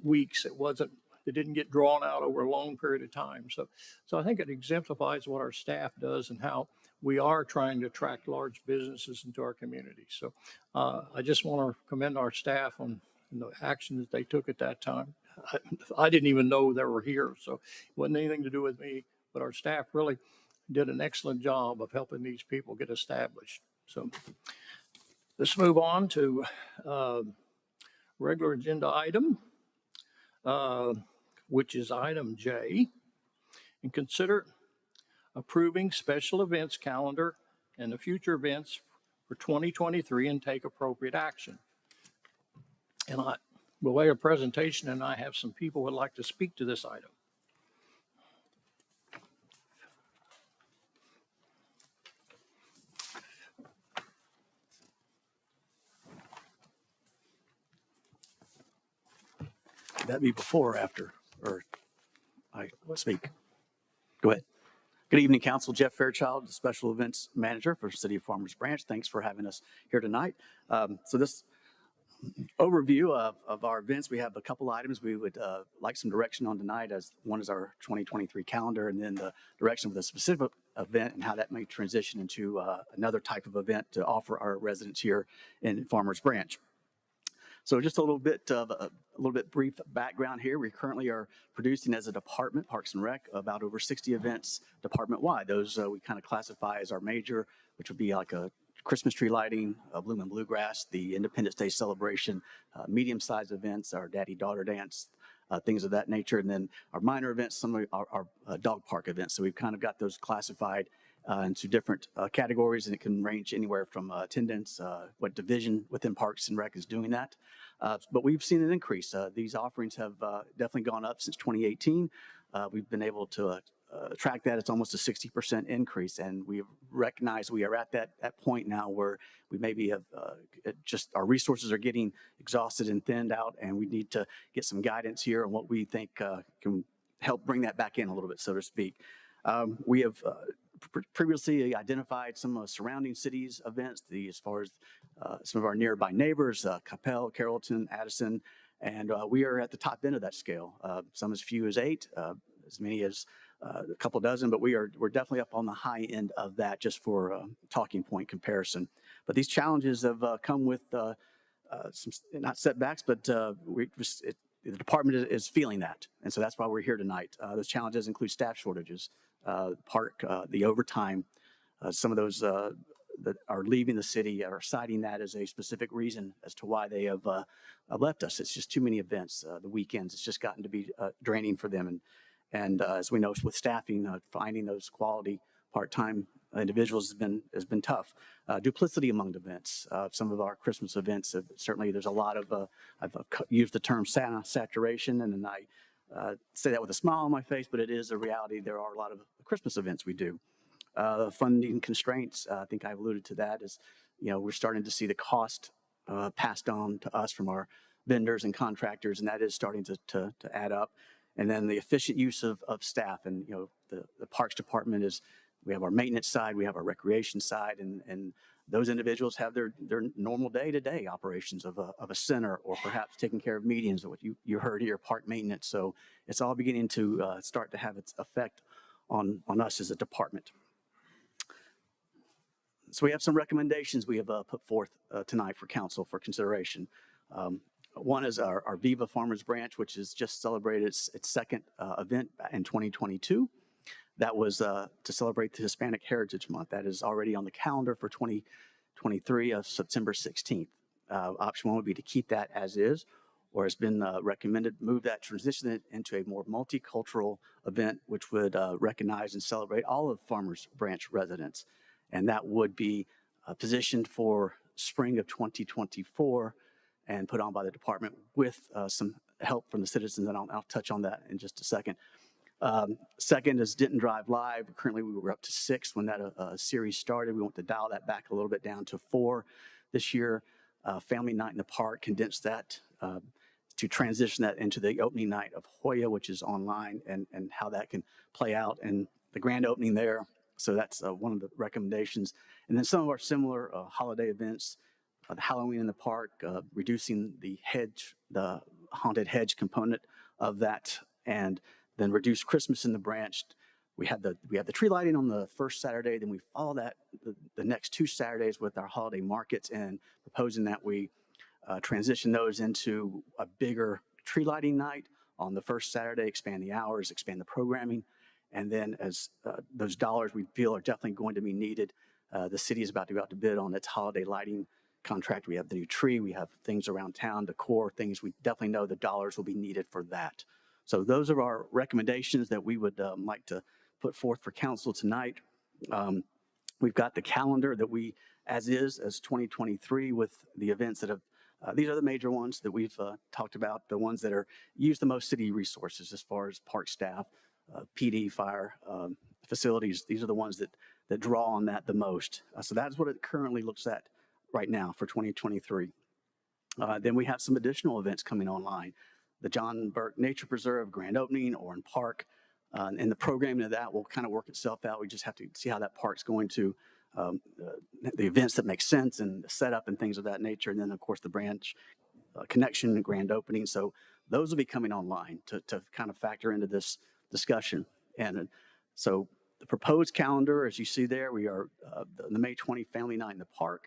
weeks. It didn't get drawn out over a long period of time. So I think it exemplifies what our staff does and how we are trying to attract large businesses into our community. So I just want to commend our staff on the action that they took at that time. I didn't even know they were here, so it wasn't anything to do with me, but our staff really did an excellent job of helping these people get established. So let's move on to regular agenda item, which is item J, and consider approving special events calendar and the future events for 2023 and take appropriate action. And I will lay a presentation, and I have some people who would like to speak to this item. That be before or after, or I speak? Go ahead. Good evening, Council. Jeff Fairchild, the Special Events Manager for City of Farmers Branch. Thanks for having us here tonight. So this overview of our events, we have a couple items we would like some direction on tonight. As one is our 2023 calendar, and then the direction of the specific event and how that may transition into another type of event to offer our residents here in Farmers Branch. So just a little bit brief background here. We currently are producing as a department, Parks and Rec, about over 60 events department-wide. Those we kind of classify as our major, which would be like a Christmas tree lighting, Bloom and Bluegrass, the Independence Day celebration, medium-sized events, our Daddy-Daughter Dance, things of that nature. And then our minor events, some of our dog park events. So we've kind of got those classified into different categories, and it can range anywhere from attendance, what division within Parks and Rec is doing that. But we've seen an increase. These offerings have definitely gone up since 2018. We've been able to track that. It's almost a 60% increase, and we recognize we are at that point now where we maybe have just our resources are getting exhausted and thinned out, and we need to get some guidance here on what we think can help bring that back in a little bit, so to speak. We have previously identified some surrounding cities events, as far as some of our nearby neighbors, Capel, Carrollton, Addison, and we are at the top end of that scale. Some as few as 8, as many as a couple dozen, but we're definitely up on the high end of that, just for talking point comparison. But these challenges have come with some, not setbacks, but the department is feeling that, and so that's why we're here tonight. Those challenges include staff shortages, park, the overtime. Some of those that are leaving the city are citing that as a specific reason as to why they have left us. It's just too many events. The weekends, it's just gotten to be draining for them. And as we know, with staffing, finding those quality part-time individuals has been tough. Duplicity among events. Some of our Christmas events, certainly there's a lot of, I've used the term saturation, and then I say that with a smile on my face, but it is a reality. There are a lot of Christmas events we do. Funding constraints, I think I've alluded to that, is, we're starting to see the cost passed on to us from our vendors and contractors, and that is starting to add up. And then the efficient use of staff, and the Parks Department we have our maintenance side, we have our recreation side, and those individuals have their normal day-to-day operations of a center, or perhaps taking care of meetings, or what you heard here, park maintenance. So it's all beginning to start to have its effect on us as a department. So we have some recommendations we have put forth tonight for council for consideration. One is our Viva Farmers Branch, which has just celebrated its second event in 2022. That was to celebrate the Hispanic Heritage Month. That is already on the calendar for 2023 of September 16th. Option 1 would be to keep that as is, or has been recommended, transition it into a more multicultural event, which would recognize and celebrate all of Farmers Branch residents. And that would be positioned for spring of 2024 and put on by the department with some help from the citizens, and I'll touch on that in just a second. Second is Denton Drive Live. Currently, we were up to 6 when that series started. We want to dial that back a little bit down to 4 this year. Family Night in the Park, condensed that to transition that into the opening night of Hoya, which is online, and how that can play out, and the grand opening there. So that's one of the recommendations. And then some of our similar holiday events, the Halloween in the Park, reducing the haunted hedge component of that, and then reduce Christmas in the Branch. We have the tree lighting on the first Saturday, then we follow that the next 2 Saturdays with our holiday markets, and proposing that we transition those into a bigger tree lighting night on the first Saturday, expand the hours, expand the programming. And then as those dollars we feel are definitely going to be needed, the city is about to go out to bid on its holiday lighting contract. We have the new tree, we have things around town, decor, things we definitely know the dollars will be needed for that. So those are our recommendations that we would like to put forth for council tonight. We've got the calendar that as 2023, with the events that have, these are the major ones that we've talked about, the ones that use the most city resources as far as park staff, PD, fire, facilities. These are the ones that draw on that the most. So that's what it currently looks at right now for 2023. Then we have some additional events coming online. The John Burke Nature Preserve grand opening, Oran Park, and the programming of that will kind of work itself out. We just have to see how that park's going to, the events that make sense and the setup and things of that nature. And then of course the branch connection and grand opening. So those will be coming online to kind of factor into this discussion. And so the proposed calendar, as you see there, we are the May 20 Family Night in the Park.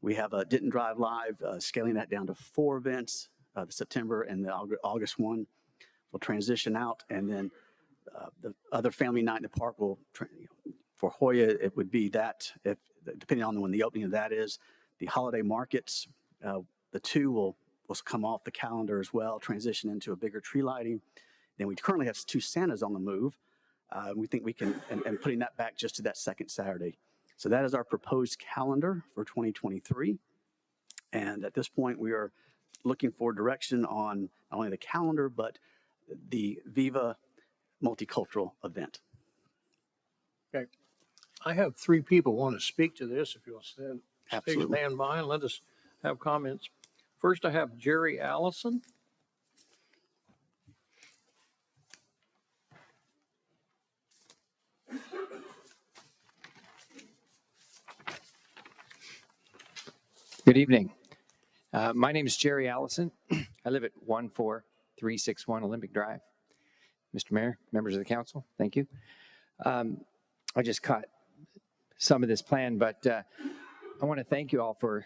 We have a Denton Drive Live, scaling that down to 4 events. The September and the August one will transition out, and then the other Family Night in the Park will, for Hoya, it would be that, if depending on when the opening of that is. The holiday markets, the 2 will will come off the calendar as well, transition into a bigger tree lighting. Then we currently have 2 Santas on the move. We think we can, and putting that back just to that second Saturday. So that is our proposed calendar for 2023. And at this point, we are looking for direction on not only the calendar, but the Viva multicultural event. Okay. I have 3 people want to speak to this. If you'll Absolutely. stand by and let us have comments. First, I have Jerry Allison. Good evening. My name is Jerry Allison. I live at 14361 Olympic Drive. Mr. Mayor, members of the council, thank you. I just caught some of this plan, but I want to thank you all for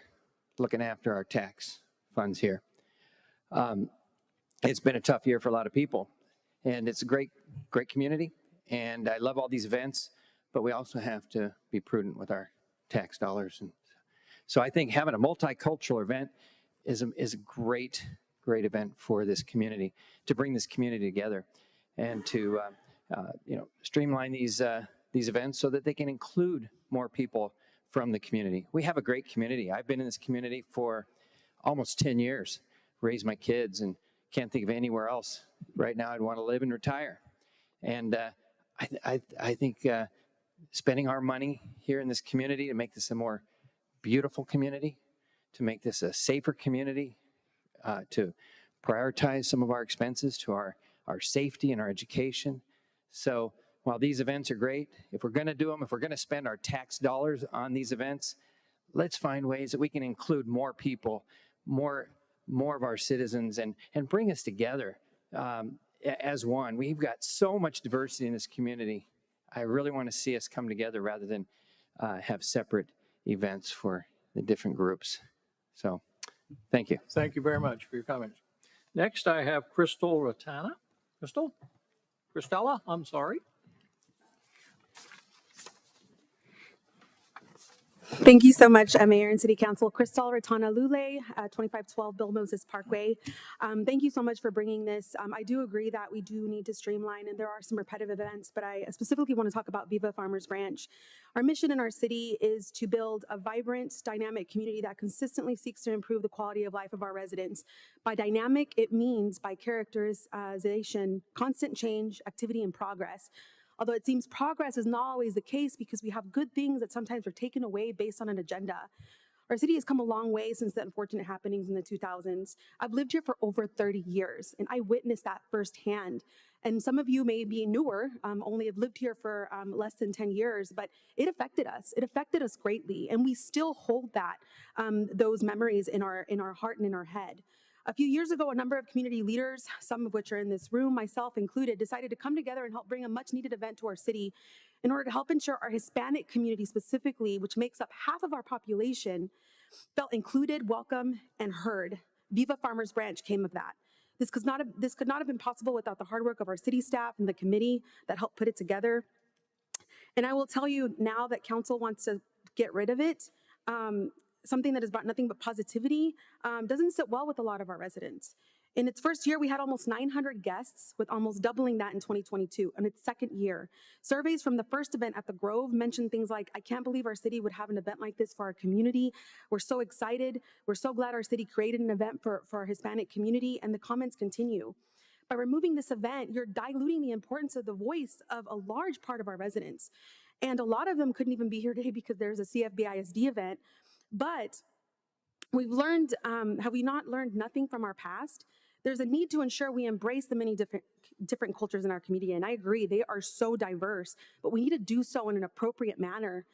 looking after our tax funds here. It's been a tough year for a lot of people, and it's a great community, and I love all these events, but we also have to be prudent with our tax dollars. And so I think having a multicultural event is a great event for this community, to bring this community together and to streamline these events so that they can include more people from the community. We have a great community. I've been in this community for almost 10 years, raised my kids, and can't think of anywhere else right now I'd want to live and retire. And I think spending our money here in this community to make this a more beautiful community, to make this a safer community, to prioritize some of our expenses to our safety and our education. So while these events are great, if we're going to do them, if we're going to spend our tax dollars on these events, let's find ways that we can include more people, more of our citizens, and bring us together as one. We've got so much diversity in this community. I really want to see us come together rather than have separate events for the different groups. So thank you. Thank you very much for your comments. Next, I have Crystal Ratana. Cristela, I'm sorry. Thank you so much, Mayor and City Council. Crystal Ratana Lule, 2512 Bill Moses Parkway. Thank you so much for bringing this. I do agree that we do need to streamline, and there are some repetitive events, but I specifically want to talk about Viva Farmers Branch. Our mission in our city is to build a vibrant, dynamic community that consistently seeks to improve the quality of life of our residents. By dynamic, it means by characterization, constant change, activity, and progress. Although it seems progress is not always the case because we have good things that sometimes are taken away based on an agenda. Our city has come a long way since the unfortunate happenings in the 2000s. I've lived here for over 30 years, and I witnessed that firsthand. And some of you may be newer, only have lived here for less than 10 years, but it affected us. It affected us greatly, and we still hold that, those memories in our heart and in our head. A few years ago, a number of community leaders, some of which are in this room, myself included, decided to come together and help bring a much needed event to our city in order to help ensure our Hispanic community specifically, which makes up half of our population, felt included, welcome, and heard. Viva Farmers Branch came of that. This could not have been possible without the hard work of our city staff and the committee that helped put it together. And I will tell you now that council wants to get rid of it. Something that has brought nothing but positivity, doesn't sit well with a lot of our residents. In its first year, we had almost 900 guests, with almost doubling that in 2022, in its second year. Surveys from the first event at the Grove mentioned things like, I can't believe our city would have an event like this for our community. We're so excited. We're so glad our city created an event for our Hispanic community, and the comments continue. By removing this event, you're diluting the importance of the voice of a large part of our residents. And a lot of them couldn't even be here today because there's a CFBISD event. But we've learned, have we not learned nothing from our past? There's a need to ensure we embrace the many different cultures in our community. And I agree, they are so diverse, but we need to do so in an appropriate manner.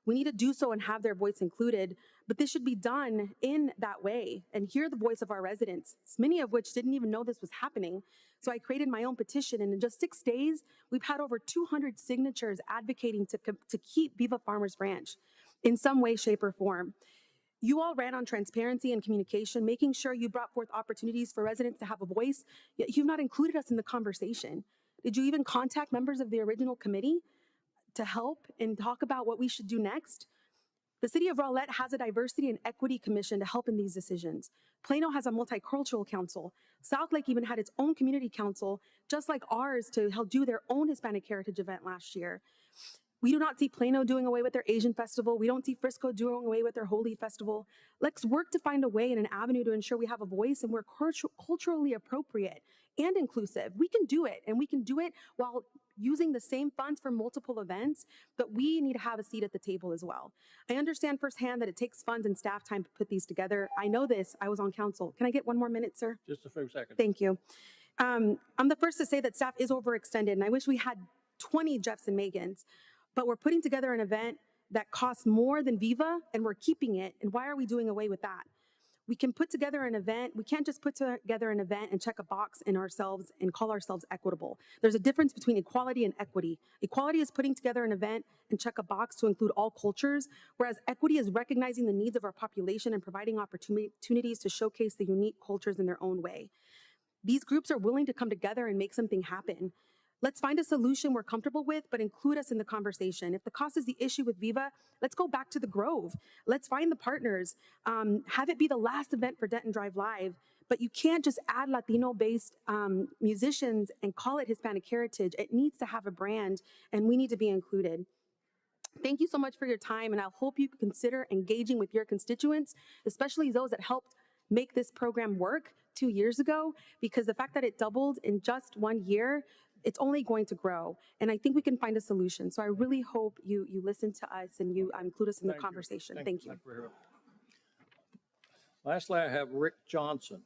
We need to do so and have their voice included, but this should be done in that way and hear the voice of our residents, many of which didn't even know this was happening. So I created my own petition, and in just 6 days, we've had over 200 signatures advocating to keep Viva Farmers Branch in some way, shape, or form. You all ran on transparency and communication, making sure you brought forth opportunities for residents to have a voice, yet you've not included us in the conversation. Did you even contact members of the original committee to help and talk about what we should do next? The City of Rowlett has a diversity and equity commission to help in these decisions. Plano has a multicultural council. South Lake even had its own community council, just like ours, to help do their own Hispanic Heritage event last year. We do not see Plano doing away with their Asian festival. We don't see Frisco doing away with their Holy Festival. Let's work to find a way and an avenue to ensure we have a voice and we're culturally appropriate and inclusive. We can do it, and we can do it while using the same funds for multiple events, but we need to have a seat at the table as well. I understand firsthand that it takes funds and staff time to put these together. I know this. I was on council. Can I get one more minute, sir? Just a few seconds. Thank you. I'm the first to say that staff is overextended, and I wish we had 20 Jeffs and Megans, but we're putting together an event that costs more than Viva, and we're keeping it. And why are we doing away with that? We can put together an event. We can't just put together an event and check a box in ourselves and call ourselves equitable. There's a difference between equality and equity. Equality is putting together an event and check a box to include all cultures, whereas equity is recognizing the needs of our population and providing opportunities to showcase the unique cultures in their own way. These groups are willing to come together and make something happen. Let's find a solution we're comfortable with, but include us in the conversation. If the cost is the issue with Viva, let's go back to the Grove. Let's find the partners. Have it be the last event for Denton Drive Live, but you can't just add Latino-based musicians and call it Hispanic Heritage. It needs to have a brand, and we need to be included. Thank you so much for your time, and I hope you consider engaging with your constituents, especially those that helped make this program work 2 years ago, because the fact that it doubled in just 1 year, it's only going to grow. And I think we can find a solution. So I really hope you listen to us and you include us in the conversation. Thank you. Lastly, I have Rick Johnson.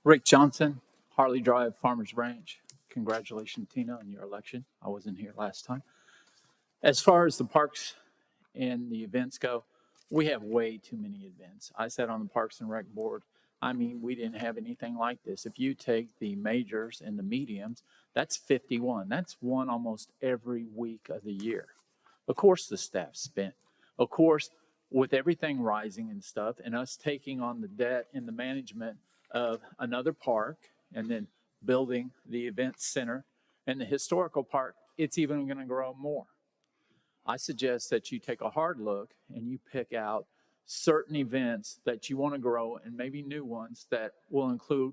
Rick Johnson, Harley Drive, Farmers Branch. Congratulations, Tina, on your election. I wasn't here last time. As far as the parks and the events go, we have way too many events. I sat on the Parks and Rec board. I mean, we didn't have anything like this. If you take the majors and the mediums, that's 51. That's one almost every week of the year. Of course, the staff spent. Of course, with everything rising and stuff, and us taking on the debt and the management of another park, and then building the event center and the historical park, it's even going to grow more. I suggest that you take a hard look and you pick out certain events that you want to grow and maybe new ones that will include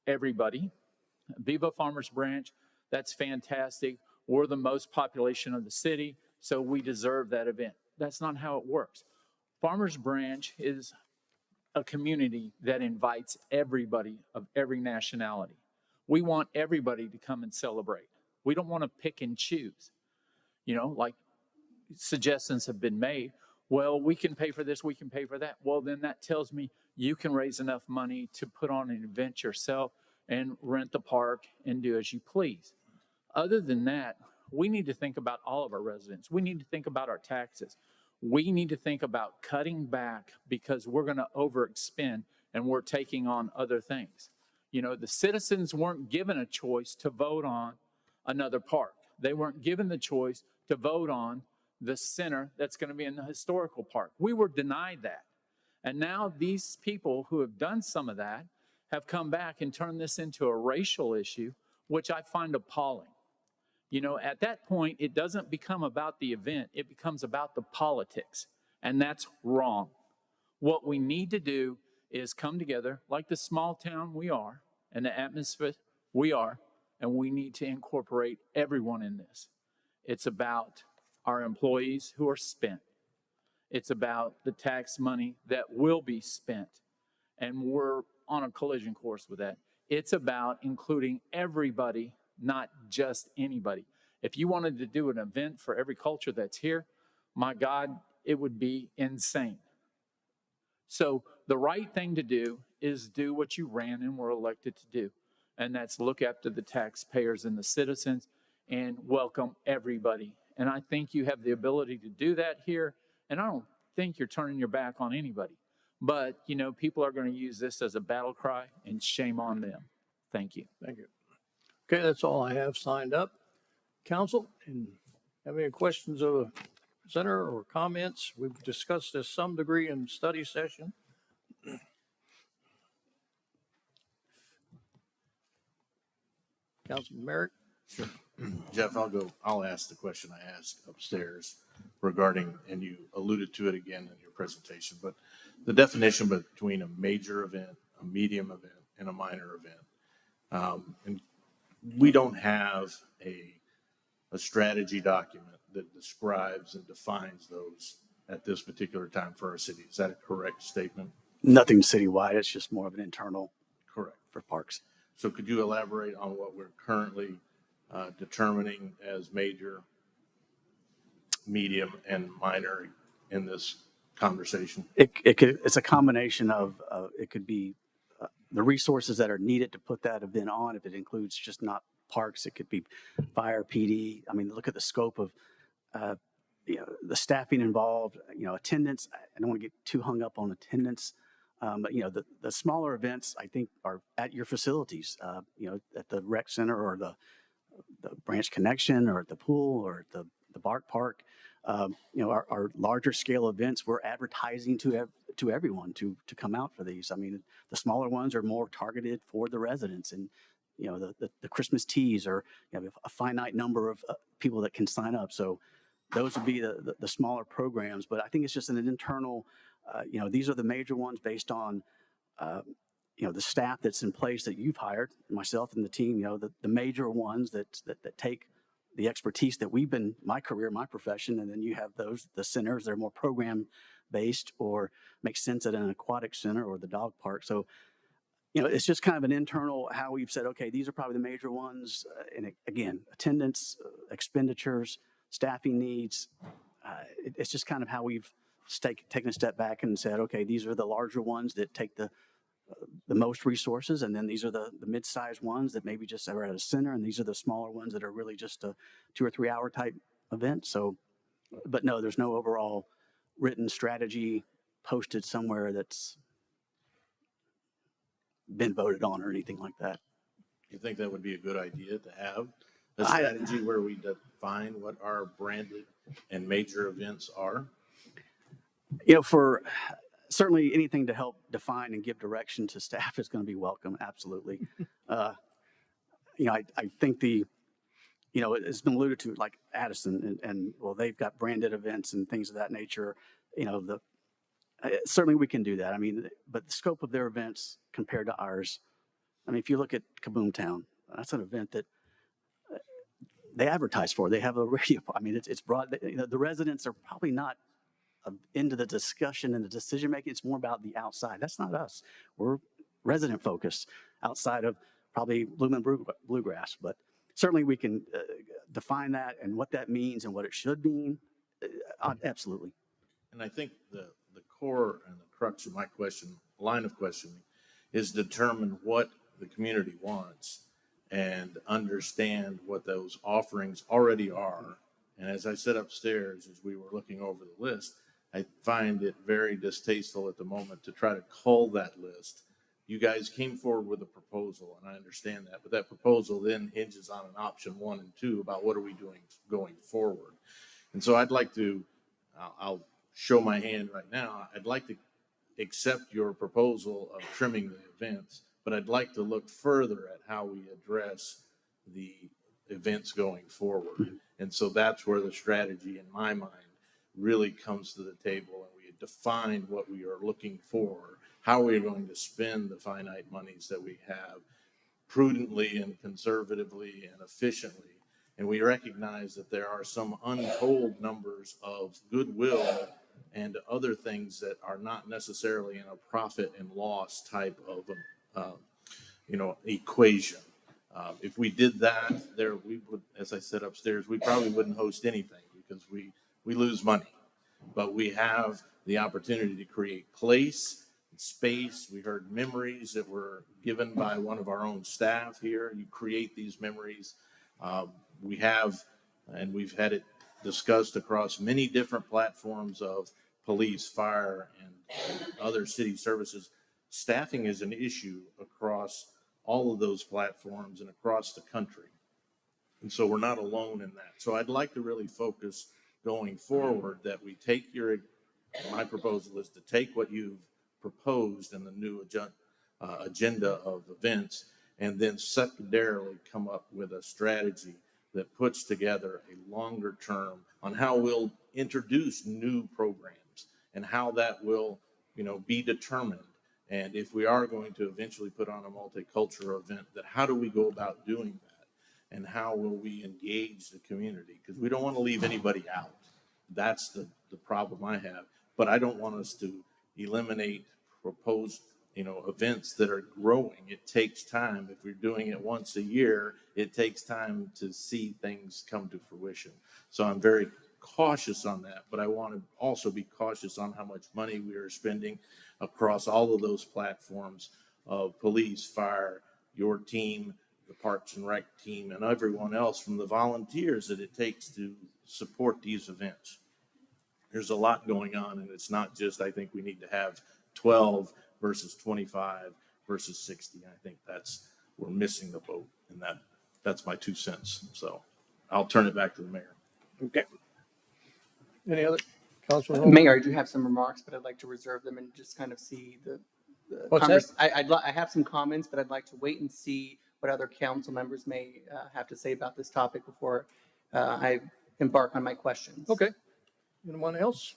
everybody. Viva Farmers Branch, that's fantastic. We're the most population of the city, so we deserve that event. That's not how it works. Farmers Branch is a community that invites everybody of every nationality. We want everybody to come and celebrate. We don't want to pick and choose. You know, like suggestions have been made. Well, we can pay for this, we can pay for that. Well, then that tells me you can raise enough money to put on an event yourself and rent the park and do as you please. Other than that, we need to think about all of our residents. We need to think about our taxes. We need to think about cutting back because we're going to overexpend and we're taking on other things. You know, the citizens weren't given a choice to vote on another park. They weren't given the choice to vote on the center that's going to be in the historical park. We were denied that. And now these people who have done some of that have come back and turned this into a racial issue, which I find appalling. You know, at that point, it doesn't become about the event, it becomes about the politics, and that's wrong. What we need to do is come together like the small town we are and the atmosphere we are, and we need to incorporate everyone in this. It's about our employees who are spent. It's about the tax money that will be spent, and we're on a collision course with that. It's about including everybody, not just anybody. If you wanted to do an event for every culture that's here, my God, it would be insane. So the right thing to do is do what you ran and were elected to do, and that's look after the taxpayers and the citizens and welcome everybody. And I think you have the ability to do that here, and I don't think you're turning your back on anybody. But, you know, people are going to use this as a battle cry, and shame on them. Thank you. Thank you. Okay, that's all I have signed up. Council, and have any questions of the center or comments? We've discussed this some degree in study session. Councilman Merrick? Sure. Jeff, I'll ask the question I asked upstairs regarding, and you alluded to it again in your presentation, but the definition between a major event, a medium event, and a minor event. And we don't have a strategy document that describes and defines those at this particular time for our city. Is that a correct statement? Nothing citywide. It's just more of an internal. Correct. For parks. So could you elaborate on what we're currently determining as major, medium, and minor in this conversation? It's a combination of, it could be the resources that are needed to put that event on. If it includes just not parks, it could be fire, PD. I mean, look at the scope of, the staffing involved, attendance. I don't want to get too hung up on attendance. But the smaller events, I think, are at your facilities, at the rec center or the Branch Connection or at the pool or at the Bark Park. Our larger scale events, we're advertising to everyone to come out for these. I mean, the smaller ones are more targeted for the residents, and the Christmas teas are a finite number of people that can sign up. So those would be the smaller programs. But I think it's just an internal. These are the major ones based on, the staff that's in place that you've hired, myself and the team, the major ones that take the expertise that we've been, my career, my profession, and then you have the centers that are more program based or make sense at an aquatic center or the dog park. So, it's just kind of an internal how we've said, okay, these are probably the major ones. And again, attendance, expenditures, staffing needs. It's just kind of how we've taken a step back and said, okay, these are the larger ones that take the most resources, and then these are the mid-sized ones that maybe just are at a center, and these are the smaller ones that are really just a 2 or 3 hour type event. So, but no, there's no overall written strategy posted somewhere that's been voted on or anything like that. You think that would be a good idea to have a strategy where we define what our branded and major events are? For certainly anything to help define and give direction to staff is going to be welcome. Absolutely. I think it's been alluded to, like Addison and well, they've got branded events and things of that nature. Certainly we can do that. I mean, but the scope of their events compared to ours, I mean, if you look at Kaboom Town, that's an event that they advertise for. They have a radio. I mean, it's broad. The residents are probably not into the discussion and the decision making. It's more about the outside. That's not us. We're resident focused outside of probably Bloom and Bluegrass. But certainly we can define that and what that means and what it should mean. Absolutely. And I think the core and the crux of my line of questioning is determine what the community wants and understand what those offerings already are. And as I said upstairs, as we were looking over the list, I find it very distasteful at the moment to try to cull that list. You guys came forward with a proposal, and I understand that, but that proposal then hinges on an option 1 and 2 about what are we doing going forward. And so I'd like to, I'll show my hand right now. I'd like to accept your proposal of trimming the events, but I'd like to look further at how we address the events going forward. And so that's where the strategy in my mind really comes to the table, and we define what we are looking for, how we're going to spend the finite monies that we have prudently and conservatively and efficiently. And we recognize that there are some untold numbers of goodwill and other things that are not necessarily in a profit and loss type of equation. If we did that, we would, as I said upstairs, we probably wouldn't host anything because we lose money. But we have the opportunity to create place, space. We heard memories that were given by one of our own staff here. You create these memories. We have, and we've had it discussed across many different platforms of police, fire, and other city services. Staffing is an issue across all of those platforms and across the country. And so we're not alone in that. So I'd like to really focus going forward that we take my proposal is to take what you've proposed in the new agenda of events and then secondarily come up with a strategy that puts together a longer term on how we'll introduce new programs and how that will, be determined. And if we are going to eventually put on a multicultural event, that how do we go about doing that? And how will we engage the community? Because we don't want to leave anybody out. That's the problem I have. But I don't want us to eliminate proposed, events that are growing. It takes time. If we're doing it once a year, it takes time to see things come to fruition. So I'm very cautious on that, but I want to also be cautious on how much money we are spending across all of those platforms of police, fire, your team, the Parks and Rec team, and everyone else, from the volunteers that it takes to support these events. There's a lot going on, and it's not just, I think we need to have 12 versus 25 versus 60. I think we're missing the boat, and that's my 2 cents. So I'll turn it back to the mayor. Okay. Any other? Councilman Holman? Mayor, I do have some remarks, but I'd like to reserve them and just kind of see the What's that? I have some comments, but I'd like to wait and see what other council members may have to say about this topic before I embark on my questions. Okay. Anyone else?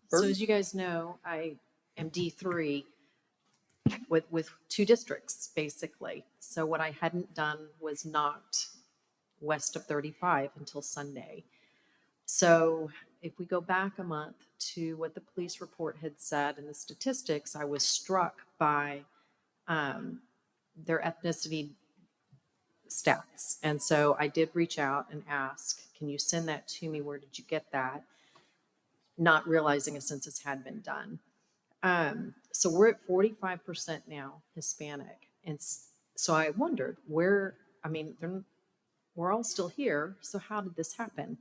So as you guys know, I am D3 with 2 districts, basically. So what I hadn't done was not west of 35 until Sunday. So if we go back a month to what the police report had said and the statistics, I was struck by their ethnicity stats. And so I did reach out and ask, can you send that to me? Where did you get that? Not realizing a census had been done. So we're at 45% now Hispanic. And so I wondered we're all still here. So how did this happen?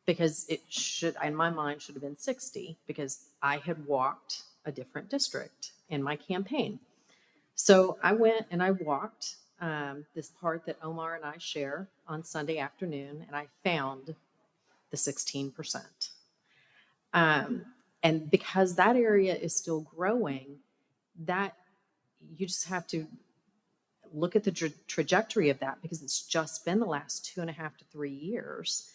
Because it should, in my mind, should have been 60 because I had walked a different district in my campaign. So I went and I walked this part that Omar and I share on Sunday afternoon, and I found the 16%. And because that area is still growing, that you just have to look at the trajectory of that because it's just been the last 2.5 to 3 years.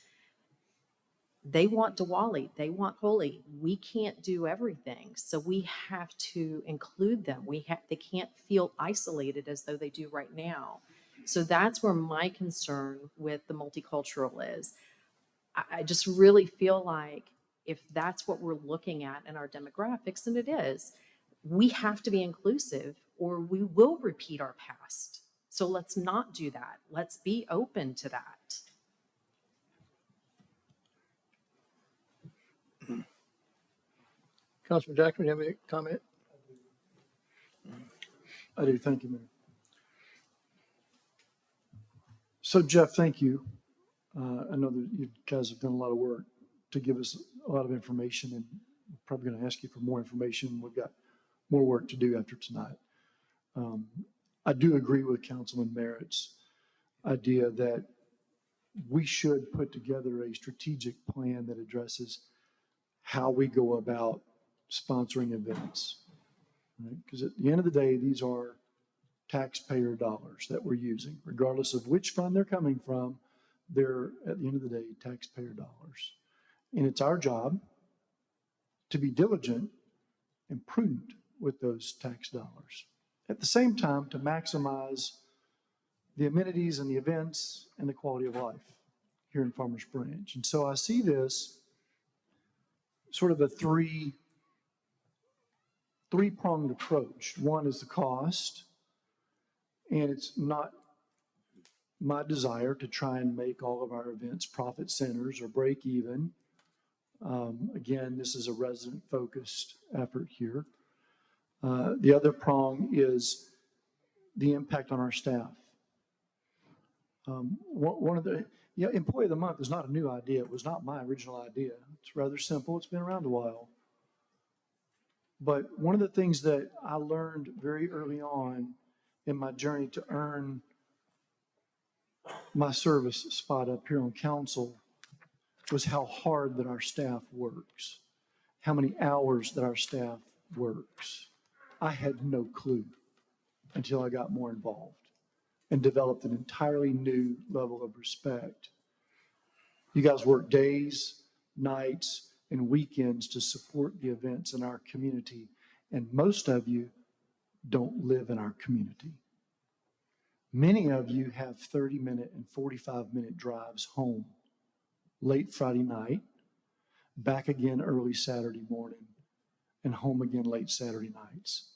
They want Diwali, they want Holi. We can't do everything, so we have to include them. They can't feel isolated as though they do right now. So that's where my concern with the multicultural is. I just really feel like if that's what we're looking at in our demographics, and it is, we have to be inclusive or we will repeat our past. So let's not do that. Let's be open to that. Councilman Jackman, you have any comment? I do. Thank you, Mayor. So Jeff, thank you. I know that you guys have done a lot of work to give us a lot of information, and we're probably going to ask you for more information. We've got more work to do after tonight. I do agree with Councilman Merritt's idea that we should put together a strategic plan that addresses how we go about sponsoring events. Because at the end of the day, these are taxpayer dollars that we're using, regardless of which fund they're coming from. They're, at the end of the day, taxpayer dollars. And it's our job to be diligent and prudent with those tax dollars. At the same time, to maximize the amenities and the events and the quality of life here in Farmers Branch. And so I see this sort of a three-pronged approach. One is the cost, and it's not my desire to try and make all of our events profit centers or break even. Again, this is a resident-focused effort here. The other prong is the impact on our staff. One of the, Employee of the Month is not a new idea. It was not my original idea. It's rather simple. It's been around a while. But one of the things that I learned very early on in my journey to earn my service spot up here on council was how hard that our staff works, how many hours that our staff works. I had no clue. until I got more involved and developed an entirely new level of respect. You guys work days, nights, and weekends to support the events in our community, and most of you don't live in our community. Many of you have 30-minute and 45-minute drives home late Friday night, back again early Saturday morning, and home again late Saturday nights,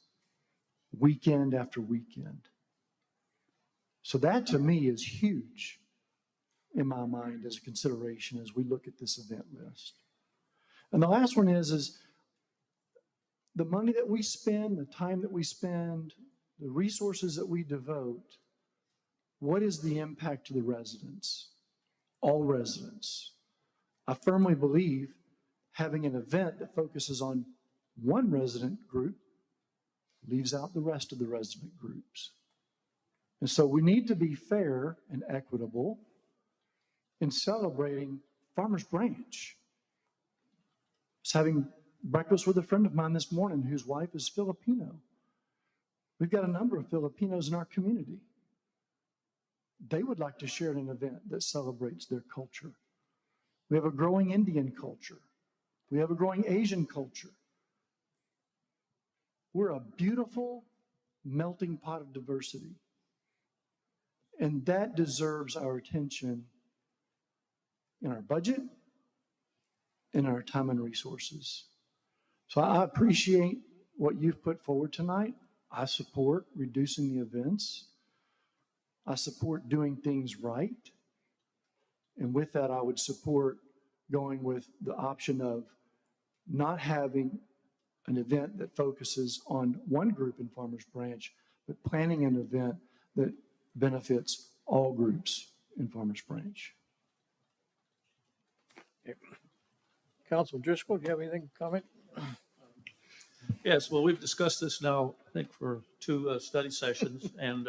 weekend after weekend. So that to me is huge in my mind as a consideration as we look at this event list. And the last one is the money that we spend, the time that we spend, the resources that we devote, what is the impact to the residents? All residents. I firmly believe having an event that focuses on one resident group leaves out the rest of the resident groups. And so we need to be fair and equitable in celebrating Farmers Branch. I was having breakfast with a friend of mine this morning whose wife is Filipino. We've got a number of Filipinos in our community. They would like to share an event that celebrates their culture. We have a growing Indian culture. We have a growing Asian culture. We're a beautiful melting pot of diversity. And that deserves our attention in our budget, in our time and resources. So I appreciate what you've put forward tonight. I support reducing the events. I support doing things right. And with that, I would support going with the option of not having an event that focuses on one group in Farmers Branch, but planning an event that benefits all groups in Farmers Branch. Councilman Driscoll, do you have anything to comment? Yes, well, we've discussed this now, I think, for two study sessions. And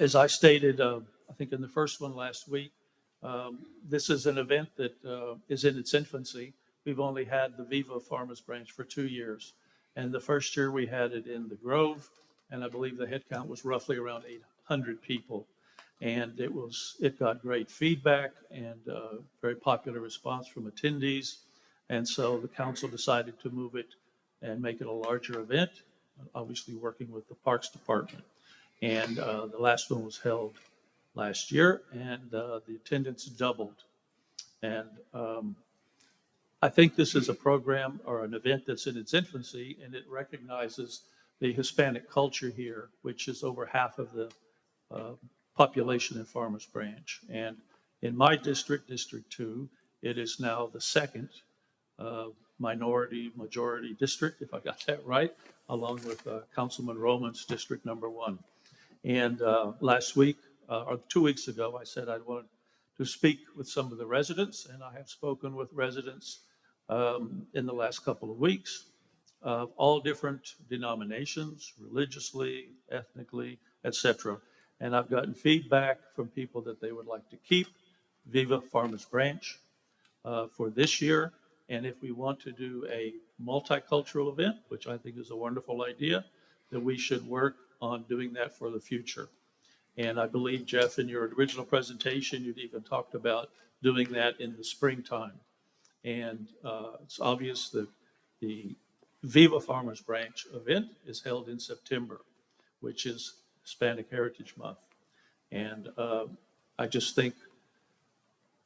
as I stated, I think in the first one last week, this is an event that is in its infancy. We've only had the Viva Farmers Branch for 2 years. And the first year we had it in the Grove, and I believe the head count was roughly around 800 people. And it got great feedback and very popular response from attendees. And so the council decided to move it and make it a larger event, obviously working with the Parks Department. And the last one was held last year, and the attendance doubled. And I think this is a program or an event that's in its infancy, and it recognizes the Hispanic culture here, which is over half of the population in Farmers Branch. And in my district, District 2, it is now the second majority district, if I got that right, along with Councilman Roman's District Number 1. And last week, or 2 weeks ago, I said I'd wanted to speak with some of the residents, and I have spoken with residents in the last couple of weeks of all different denominations, religiously, ethnically, etc. And I've gotten feedback from people that they would like to keep Viva Farmers Branch for this year. And if we want to do a multicultural event, which I think is a wonderful idea, that we should work on doing that for the future. And I believe, Jeff, in your original presentation, you'd even talked about doing that in the springtime. And it's obvious that the Viva Farmers Branch event is held in September, which is Hispanic Heritage Month. And I just think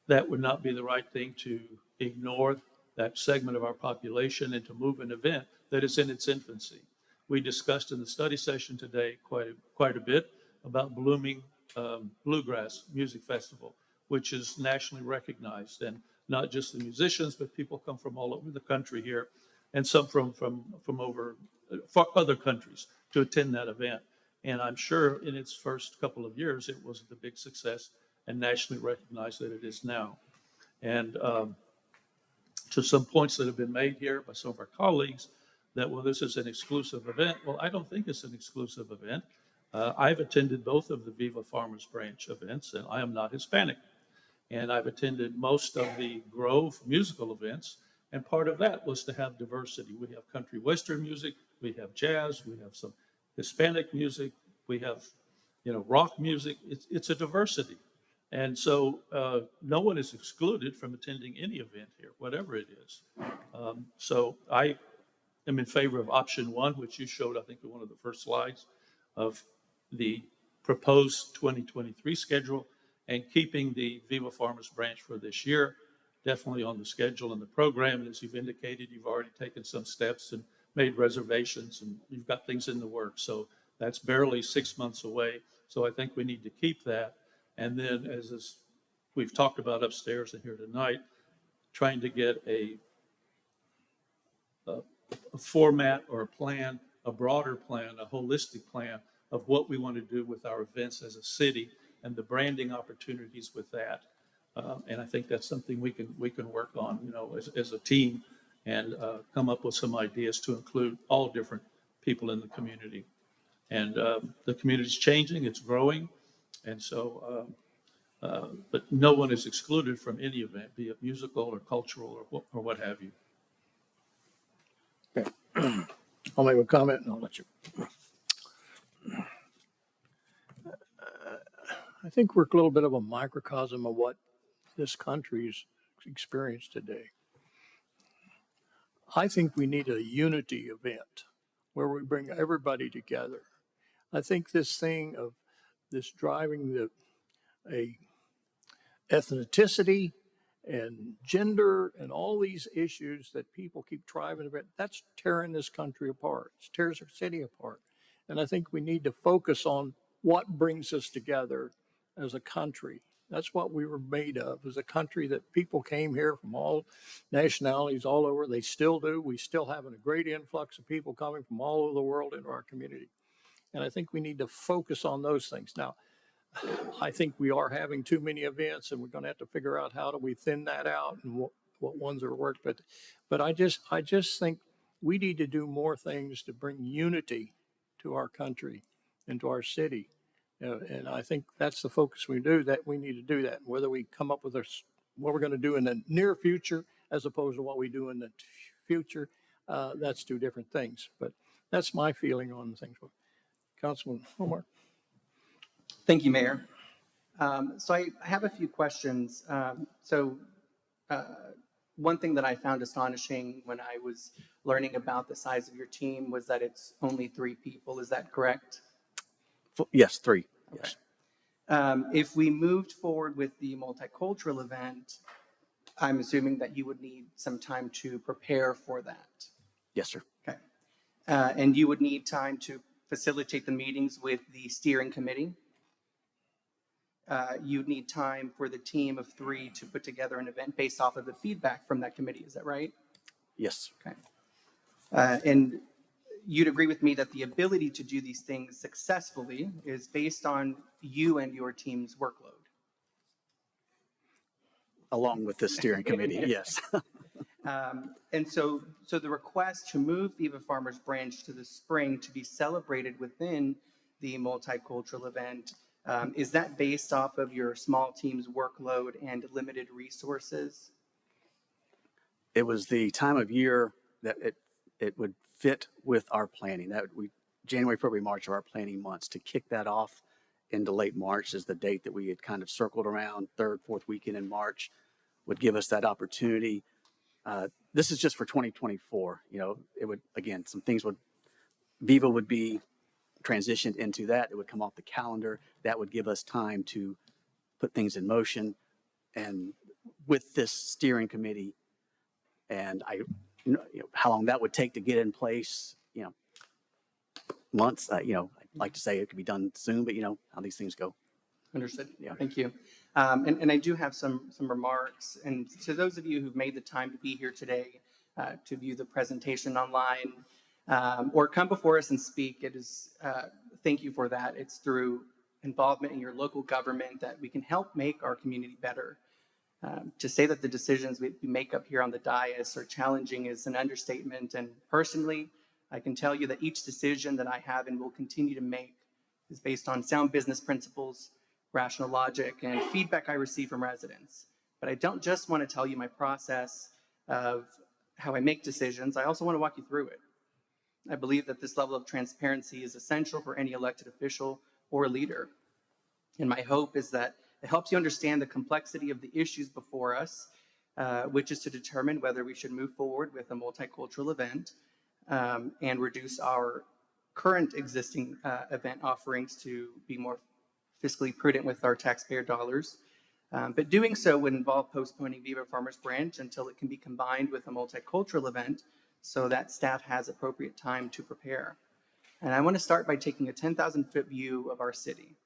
that would not be the right thing to ignore that segment of our population and to move an event that is in its infancy. We discussed in the study session today quite a bit about Blooming Bluegrass Music Festival, which is nationally recognized, and not just the musicians, but people come from all over the country here, and some from over other countries to attend that event. And I'm sure in its first couple of years, it was the big success and nationally recognized that it is now. And to some points that have been made here by some of our colleagues, that, well, this is an exclusive event. Well, I don't think it's an exclusive event. I've attended both of the Viva Farmers Branch events, and I am not Hispanic. And I've attended most of the Grove musical events, and part of that was to have diversity. We have country western music, we have jazz, we have some Hispanic music, we have, rock music. It's a diversity. And so no one is excluded from attending any event here, whatever it is. So I am in favor of option one, which you showed, I think, in one of the first slides, of the proposed 2023 schedule and keeping the Viva Farmers Branch for this year definitely on the schedule and the program. And as you've indicated, you've already taken some steps and made reservations, and you've got things in the works. So that's barely 6 months away. So I think we need to keep that. And then, as we've talked about upstairs and here tonight, trying to get a format or a plan, a broader plan, a holistic plan of what we want to do with our events as a city and the branding opportunities with that. And I think that's something we can work on, as a team, and come up with some ideas to include all different people in the community. And the community's changing, it's growing, and so, but no one is excluded from any event, be it musical or cultural or what have you. I'll make a comment and I'll let you. I think we're a little bit of a microcosm of what this country's experienced today. I think we need a unity event where we bring everybody together. I think this thing of this driving a ethnicity and gender and all these issues that people keep driving about, that's tearing this country apart. It tears our city apart. And I think we need to focus on what brings us together as a country. That's what we were made of, as a country that people came here from all nationalities all over. They still do. We still have a great influx of people coming from all over the world into our community. And I think we need to focus on those things. Now, I think we are having too many events, and we're going to have to figure out how do we thin that out and what ones are worked. But I just think we need to do more things to bring unity to our country and to our city. And I think that's the focus we need to do that. Whether we come up with what we're going to do in the near future as opposed to what we do in the future, that's two different things. But that's my feeling on things. Councilman Omar. Thank you, Mayor. So I have a few questions. One thing that I found astonishing when I was learning about the size of your team was that it's only 3 people. Is that correct? Yes, 3. Okay. If we moved forward with the multicultural event, I'm assuming that you would need some time to prepare for that. Yes, sir. Okay. And you would need time to facilitate the meetings with the steering committee. You'd need time for the team of 3 to put together an event based off of the feedback from that committee. Is that right? Yes. Okay. And you'd agree with me that the ability to do these things successfully is based on you and your team's workload. Along with the steering committee, yes. And so the request to move Viva Farmers Branch to the spring to be celebrated within the multicultural event, is that based off of your small team's workload and limited resources? It was the time of year that it would fit with our planning. January, February, March are our planning months. To kick that off into late March is the date that we had kind of circled around. 3rd, 4th weekend in March would give us that opportunity. This is just for 2024. It would, again, Viva would be transitioned into that. It would come off the calendar. That would give us time to put things in motion. And with this steering committee, and how long that would take to get in place, months. I'd like to say it could be done soon, but how these things go. Understood. Yeah. Thank you. And I do have some remarks. And to those of you who've made the time to be here today to view the presentation online or come before us and speak, it is thank you for that. It's through involvement in your local government that we can help make our community better. To say that the decisions we make up here on the dais are challenging is an understatement. And personally, I can tell you that each decision that I have and will continue to make is based on sound business principles, rational logic, and feedback I receive from residents. But I don't just want to tell you my process of how I make decisions. I also want to walk you through it. I believe that this level of transparency is essential for any elected official or leader. And my hope is that it helps you understand the complexity of the issues before us, which is to determine whether we should move forward with a multicultural event and reduce our current existing event offerings to be more fiscally prudent with our taxpayer dollars. But doing so would involve postponing Viva Farmers Branch until it can be combined with a multicultural event so that staff has appropriate time to prepare. And I want to start by taking a 10,000-foot view of our city.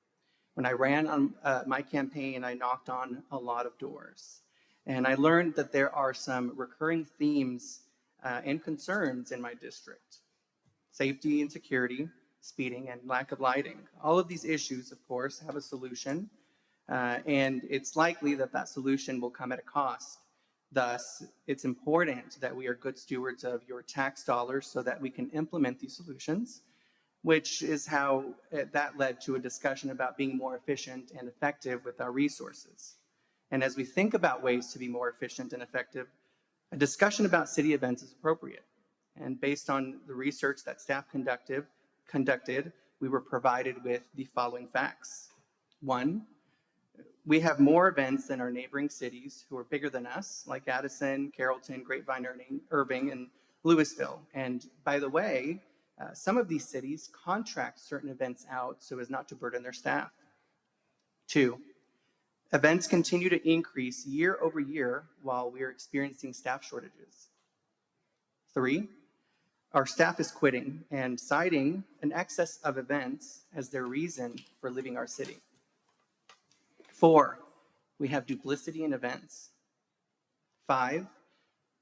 When I ran on my campaign, I knocked on a lot of doors. And I learned that there are some recurring themes and concerns in my district: safety and security, speeding, and lack of lighting. All of these issues, of course, have a solution, and it's likely that that solution will come at a cost. Thus, it's important that we are good stewards of your tax dollars so that we can implement these solutions, which is how that led to a discussion about being more efficient and effective with our resources. And as we think about ways to be more efficient and effective, a discussion about city events is appropriate. And based on the research that staff conducted, we were provided with the following facts. 1, we have more events than our neighboring cities who are bigger than us, like Addison, Carrollton, Grapevine, Irving, and Louisville. And by the way, some of these cities contract certain events out so as not to burden their staff. 2, events continue to increase year over year while we are experiencing staff shortages. 3, our staff is quitting and citing an excess of events as their reason for leaving our city. 4, we have duplicity in events. 5,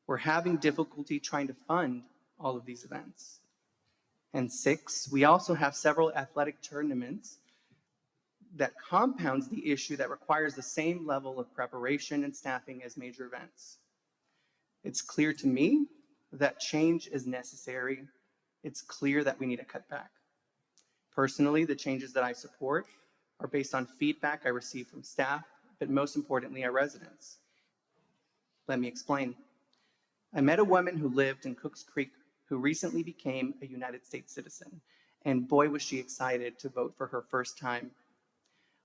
we're having difficulty trying to fund all of these events. And 6, we also have several athletic tournaments that compounds the issue that requires the same level of preparation and staffing as major events. It's clear to me that change is necessary. It's clear that we need to cut back. Personally, the changes that I support are based on feedback I receive from staff, but most importantly, our residents. Let me explain. I met a woman who lived in Cooks Creek who recently became a United States citizen, and boy was she excited to vote for her first time.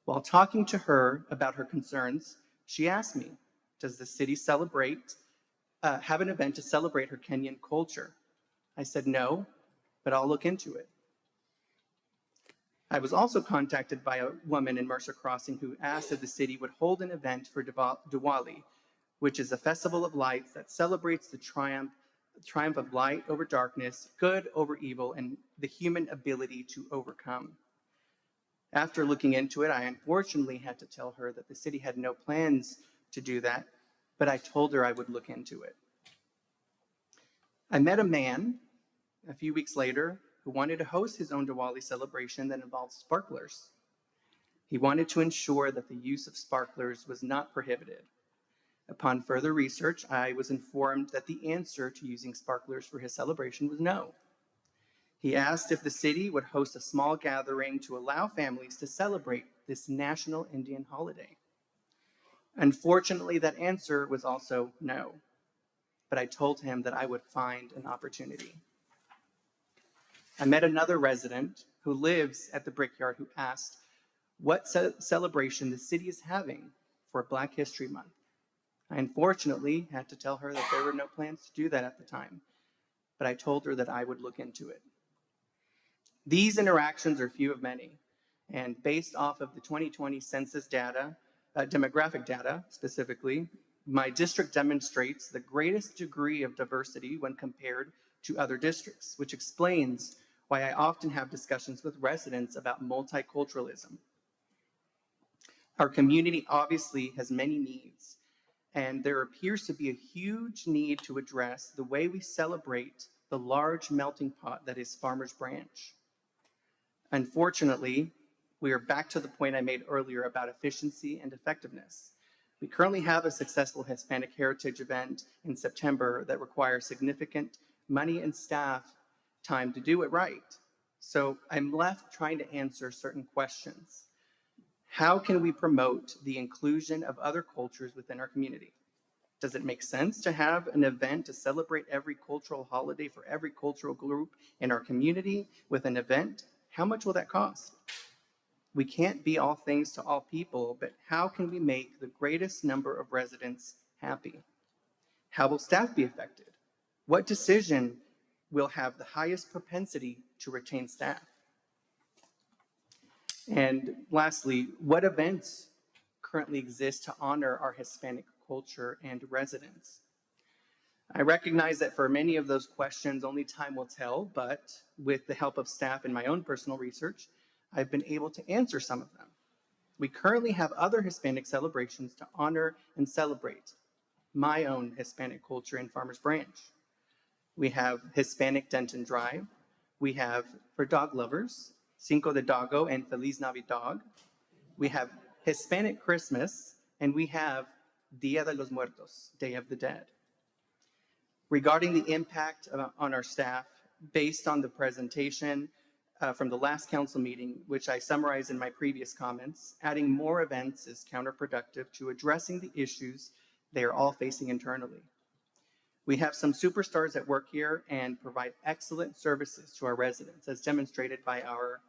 While talking to her about her concerns, she asked me, does the city have an event to celebrate her Kenyan culture? I said no, but I'll look into it. I was also contacted by a woman in Mercer Crossing who asked if the city would hold an event for Diwali, which is a festival of lights that celebrates the triumph of light over darkness, good over evil, and the human ability to overcome. After looking into it, I unfortunately had to tell her that the city had no plans to do that, but I told her I would look into it. I met a man a few weeks later who wanted to host his own Diwali celebration that involved sparklers. He wanted to ensure that the use of sparklers was not prohibited. Upon further research, I was informed that the answer to using sparklers for his celebration was no. He asked if the city would host a small gathering to allow families to celebrate this national Indian holiday. Unfortunately, that answer was also no, but I told him that I would find an opportunity. I met another resident who lives at the Brickyard who asked what celebration the city is having for Black History Month. I unfortunately had to tell her that there were no plans to do that at the time, but I told her that I would look into it. These interactions are few of many, and based off of the 2020 census data, demographic data specifically, my district demonstrates the greatest degree of diversity when compared to other districts, which explains why I often have discussions with residents about multiculturalism. Our community obviously has many needs, and there appears to be a huge need to address the way we celebrate the large melting pot that is Farmers Branch. Unfortunately, we are back to the point I made earlier about efficiency and effectiveness. We currently have a successful Hispanic Heritage event in September that requires significant money and staff time to do it right. So I'm left trying to answer certain questions. How can we promote the inclusion of other cultures within our community? Does it make sense to have an event to celebrate every cultural holiday for every cultural group in our community with an event? How much will that cost? We can't be all things to all people, but how can we make the greatest number of residents happy? How will staff be affected? What decision will have the highest propensity to retain staff? And lastly, what events currently exist to honor our Hispanic culture and residents? I recognize that for many of those questions, only time will tell, but with the help of staff and my own personal research, I've been able to answer some of them. We currently have other Hispanic celebrations to honor and celebrate my own Hispanic culture in Farmers Branch. We have Hispanic Denton Drive. We have, for dog lovers, Cinco de Doggo and Feliz Navidad. We have Hispanic Christmas, and we have Dia de los Muertos, Day of the Dead. Regarding the impact on our staff, based on the presentation from the last council meeting, which I summarized in my previous comments, adding more events is counterproductive to addressing the issues they are all facing internally. We have some superstars at work here and provide excellent services to our residents, as demonstrated by our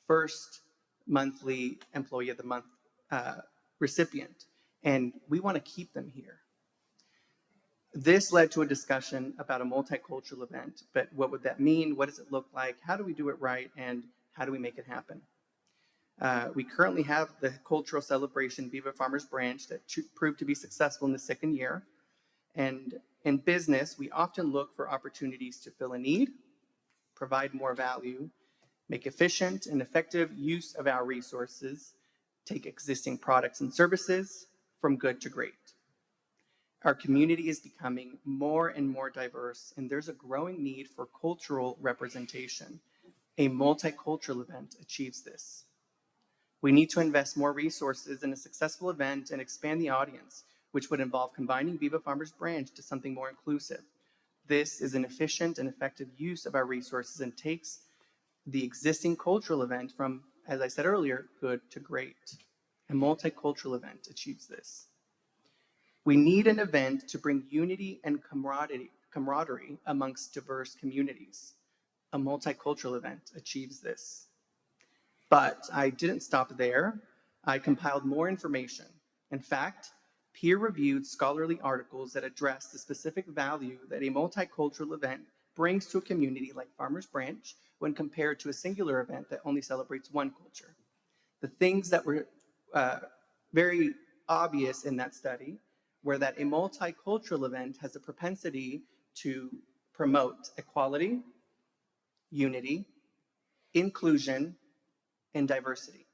first monthly Employee of the Month recipient, and we want to keep them here. This led to a discussion about a multicultural event, but what would that mean? What does it look like? How do we do it right? And how do we make it happen? We currently have the cultural celebration Viva Farmers Branch that proved to be successful in the second year. And in business, we often look for opportunities to fill a need, provide more value, make efficient and effective use of our resources, take existing products and services from good to great. Our community is becoming more and more diverse, and there's a growing need for cultural representation. A multicultural event achieves this. We need to invest more resources in a successful event and expand the audience, which would involve combining Viva Farmers Branch to something more inclusive. This is an efficient and effective use of our resources and takes the existing cultural event from, as I said earlier, good to great. A multicultural event achieves this. We need an event to bring unity and camaraderie amongst diverse communities. A multicultural event achieves this. But I didn't stop there. I compiled more information. In fact, peer-reviewed scholarly articles that address the specific value that a multicultural event brings to a community like Farmers Branch when compared to a singular event that only celebrates one culture. The things that were very obvious in that study were that a multicultural event has a propensity to promote equality, unity, inclusion, and diversity.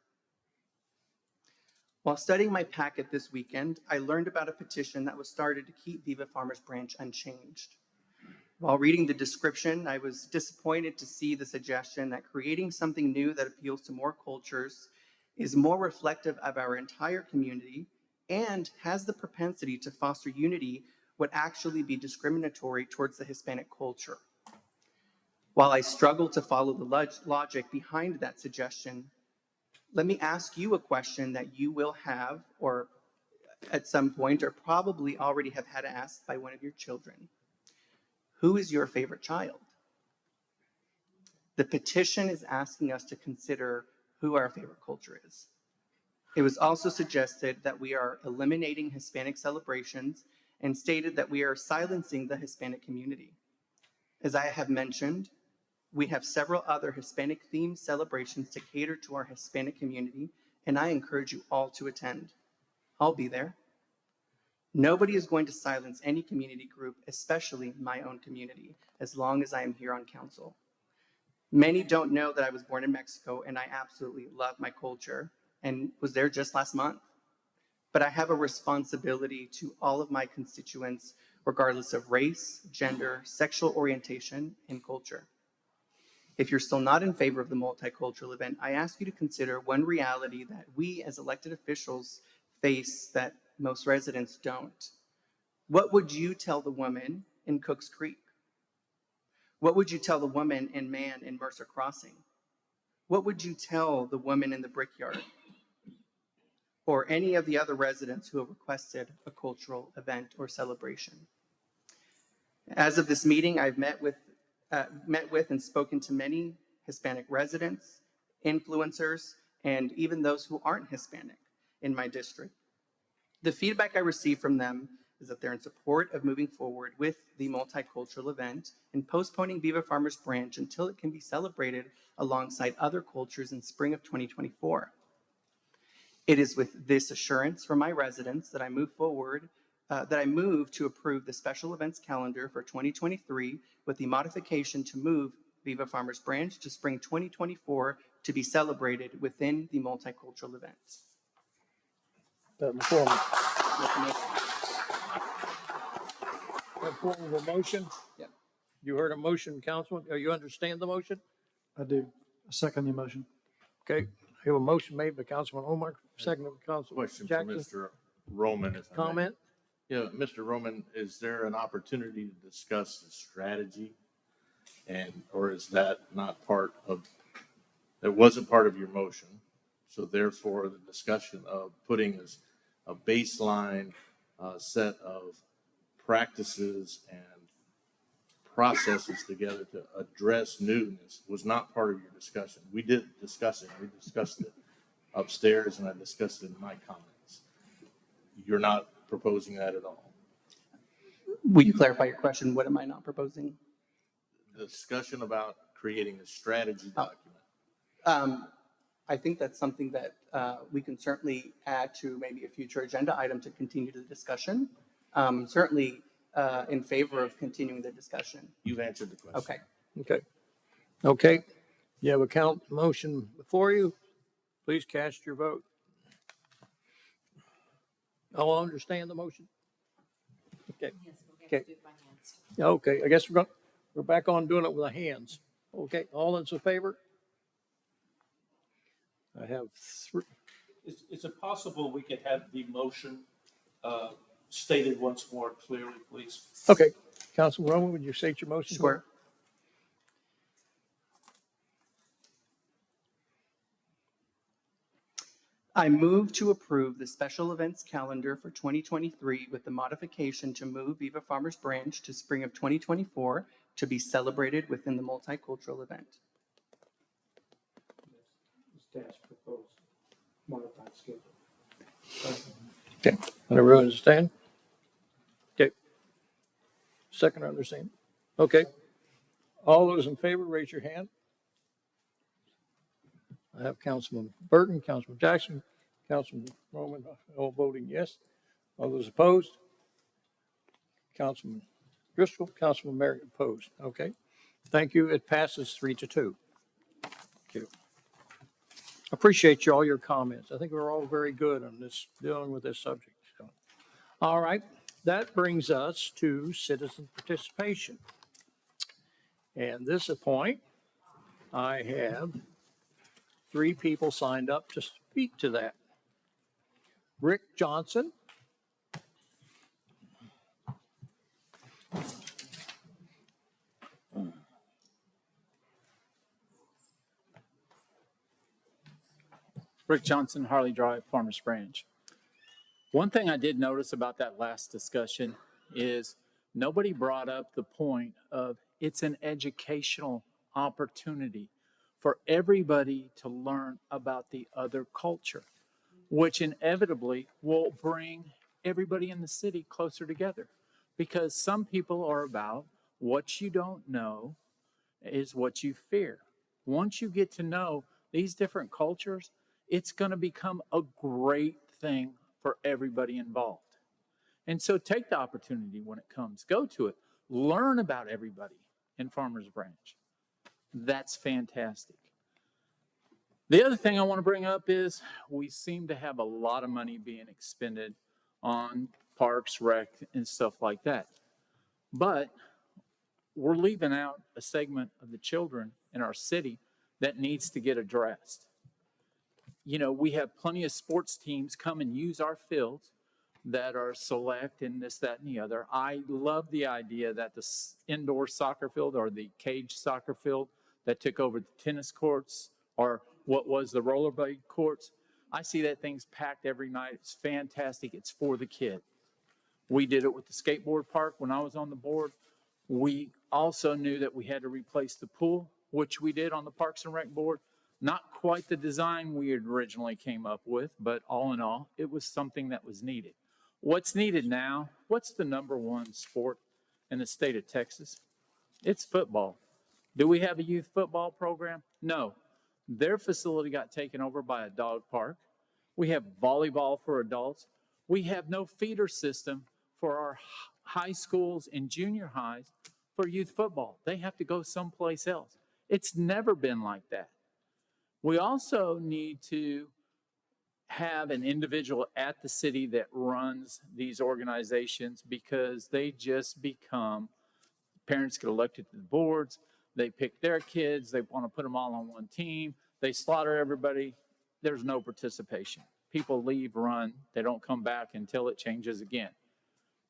While studying my packet this weekend, I learned about a petition that was started to keep Viva Farmers Branch unchanged. While reading the description, I was disappointed to see the suggestion that creating something new that appeals to more cultures is more reflective of our entire community and has the propensity to foster unity would actually be discriminatory towards the Hispanic culture. While I struggle to follow the logic behind that suggestion, let me ask you a question that you will have, or at some point, or probably already have had asked by one of your children. Who is your favorite child? The petition is asking us to consider who our favorite culture is. It was also suggested that we are eliminating Hispanic celebrations and stated that we are silencing the Hispanic community. As I have mentioned, we have several other Hispanic-themed celebrations to cater to our Hispanic community, and I encourage you all to attend. I'll be there. Nobody is going to silence any community group, especially my own community, as long as I am here on council. Many don't know that I was born in Mexico, and I absolutely love my culture and was there just last month. But I have a responsibility to all of my constituents, regardless of race, gender, sexual orientation, and culture. If you're still not in favor of the multicultural event, I ask you to consider one reality that we as elected officials face that most residents don't. What would you tell the woman in Cooks Creek? What would you tell the woman and man in Mercer Crossing? What would you tell the woman in the Brickyard? or any of the other residents who have requested a cultural event or celebration. As of this meeting, I've met with and spoken to many Hispanic residents, influencers, and even those who aren't Hispanic in my district. The feedback I received from them is that they're in support of moving forward with the multicultural event and postponing Viva Farmers Branch until it can be celebrated alongside other cultures in spring of 2024. It is with this assurance from my residents that I move to approve the special events calendar for 2023 with the modification to move Viva Farmers Branch to spring 2024 to be celebrated within the multicultural events. That form of a motion? Yeah. You heard a motion, Councilman. You understand the motion? I do. I second the motion. Okay. I have a motion made by Councilman Omar, seconded by Councilman Question for Jackson. Mr. Roman, if I may. Comment? Yeah, Mr. Roman, is there an opportunity to discuss the strategy? Or is that not part of, that wasn't part of your motion? So therefore, the discussion of putting as a baseline set of practices and processes together to address newness was not part of your discussion. We did discuss it. We discussed it upstairs, and I discussed it in my comments. You're not proposing that at all. Will you clarify your question? What am I not proposing? The discussion about creating a strategy document. I think that's something that we can certainly add to maybe a future agenda item to continue the discussion. Certainly in favor of continuing the discussion. You've answered the question. Okay. Okay. You have a motion before you. Please cast your vote. All understand the motion? Okay. Okay. Okay. I guess we're back on doing it with the hands. Okay. All in favor? I have three. Is it possible we could have the motion stated once more clearly, please? Okay. Councilman Roman, would you state your motion? Sure. I move to approve the special events calendar for 2023 with the modification to move Viva Farmers Branch to spring of 2024 to be celebrated within the multicultural event. Staff's proposed modified schedule. Okay. Everyone understand? Okay. Second understand? Okay. All those in favor, raise your hand. I have Councilman Burton, Councilman Jackson, Councilman Roman, all voting yes. All those opposed? Councilman Driscoll, Councilman Merritt opposed. Okay. Thank you. It passes 3-2. Thank you. Appreciate all your comments. I think we're all very good on this, dealing with this subject. So, all right. That brings us to citizen participation. And this point, I have 3 people signed up to speak to that. Rick Johnson. Rick Johnson, Harley Drive, Farmers Branch. One thing I did notice about that last discussion is nobody brought up the point of it's an educational opportunity for everybody to learn about the other culture, which inevitably will bring everybody in the city closer together. Because some people are about what you don't know is what you fear. Once you get to know these different cultures, it's going to become a great thing for everybody involved. And so take the opportunity when it comes. Go to it. Learn about everybody in Farmers Branch. That's fantastic. The other thing I want to bring up is we seem to have a lot of money being expended on parks, rec, and stuff like that. But we're leaving out a segment of the children in our city that needs to get addressed. You know, we have plenty of sports teams come and use our fields that are select and this, that, and the other. I love the idea that the indoor soccer field or the cage soccer field that took over the tennis courts or what was the rollerblade courts, I see that thing's packed every night. It's fantastic. It's for the kid. We did it with the skateboard park when I was on the board. We also knew that we had to replace the pool, which we did on the Parks and Rec board. Not quite the design we had originally came up with, but all in all, it was something that was needed. What's needed now? What's the number one sport in the state of Texas? It's football. Do we have a youth football program? No. Their facility got taken over by a dog park. We have volleyball for adults. We have no feeder system for our high schools and junior highs for youth football. They have to go someplace else. It's never been like that. We also need to have an individual at the city that runs these organizations, because they just become, parents get elected to the boards, they pick their kids, they want to put them all on one team, they slaughter everybody, there's no participation. People leave, run, they don't come back until it changes again.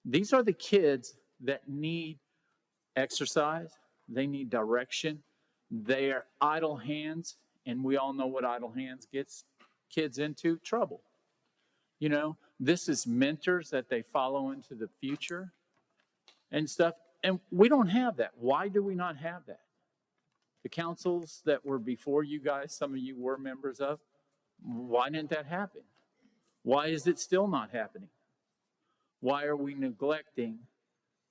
These are the kids that need exercise, they need direction, they're idle hands, and we all know what idle hands gets kids into trouble. You know, this is mentors that they follow into the future and stuff. And we don't have that. Why do we not have that? The councils that were before you guys, some of you were members of, why didn't that happen? Why is it still not happening? Why are we neglecting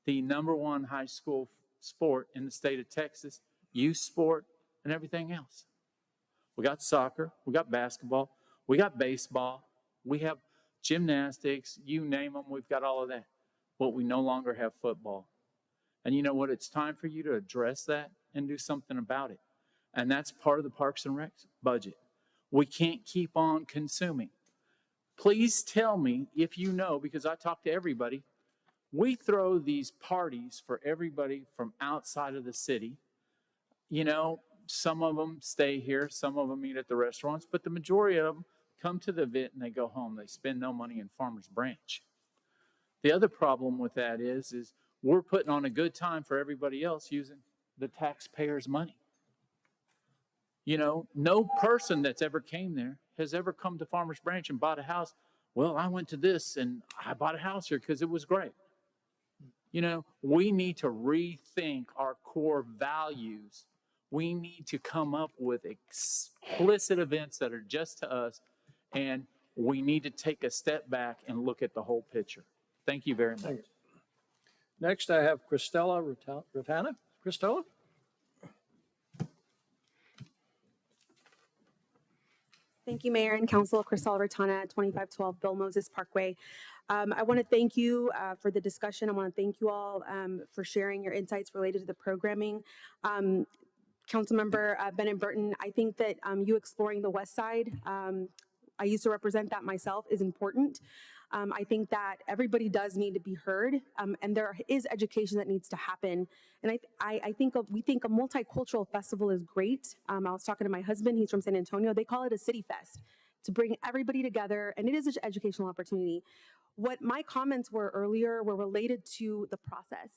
the number one high school sport in the state of Texas, youth sport, and everything else? We got soccer, we got basketball, we got baseball, we have gymnastics, you name them, we've got all of that. But we no longer have football. And you know what? It's time for you to address that and do something about it. And that's part of the Parks and Rec budget. We can't keep on consuming. Please tell me if you know, because I talk to everybody, we throw these parties for everybody from outside of the city. You know, some of them stay here, some of them eat at the restaurants, but the majority of them come to the event and they go home. They spend no money in Farmers Branch. The other problem with that is we're putting on a good time for everybody else using the taxpayers' money. You know, no person that's ever came there has ever come to Farmers Branch and bought a house. Well, I went to this and I bought a house here because it was great. You know, we need to rethink our core values. We need to come up with explicit events that are just to us, and we need to take a step back and look at the whole picture. Thank you very much. Next, I have Cristela Rotana. Cristela? Thank you, Mayor and Council. Cristela Rotana, 2512 Bill Moses Parkway. I want to thank you for the discussion. I want to thank you all for sharing your insights related to the programming. Councilmember Bennett Burton, I think that you exploring the West Side, I used to represent that myself, is important. I think that everybody does need to be heard, and there is education that needs to happen. And we think a multicultural festival is great. I was talking to my husband, he's from San Antonio. They call it a city fest to bring everybody together, and it is an educational opportunity. What my comments were earlier were related to the process.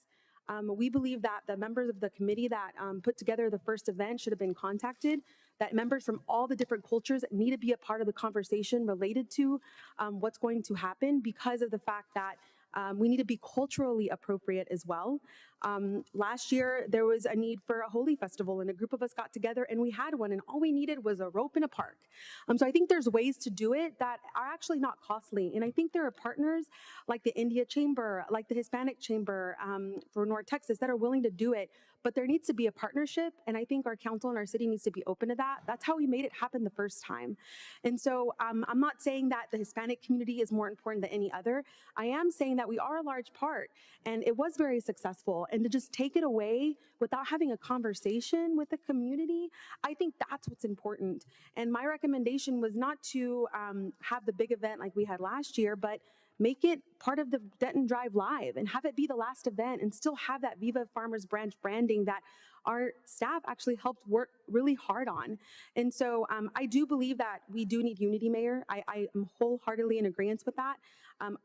We believe that the members of the committee that put together the first event should have been contacted, that members from all the different cultures need to be a part of the conversation related to what's going to happen, because of the fact that we need to be culturally appropriate as well. Last year, there was a need for a Holy Festival, and a group of us got together and we had one, and all we needed was a rope in a park. So I think there's ways to do it that are actually not costly. And I think there are partners like the India Chamber, like the Hispanic Chamber for North Texas that are willing to do it. But there needs to be a partnership, and I think our council and our city needs to be open to that. That's how we made it happen the first time. And so I'm not saying that the Hispanic community is more important than any other. I am saying that we are a large part, and it was very successful. And to just take it away without having a conversation with the community, I think that's what's important. And my recommendation was not to have the big event like we had last year, but make it part of the Denton Drive Live and have it be the last event, and still have that Viva Farmers Branch branding that our staff actually helped work really hard on. And so I do believe that we do need unity, Mayor. I am wholeheartedly in agreement with that.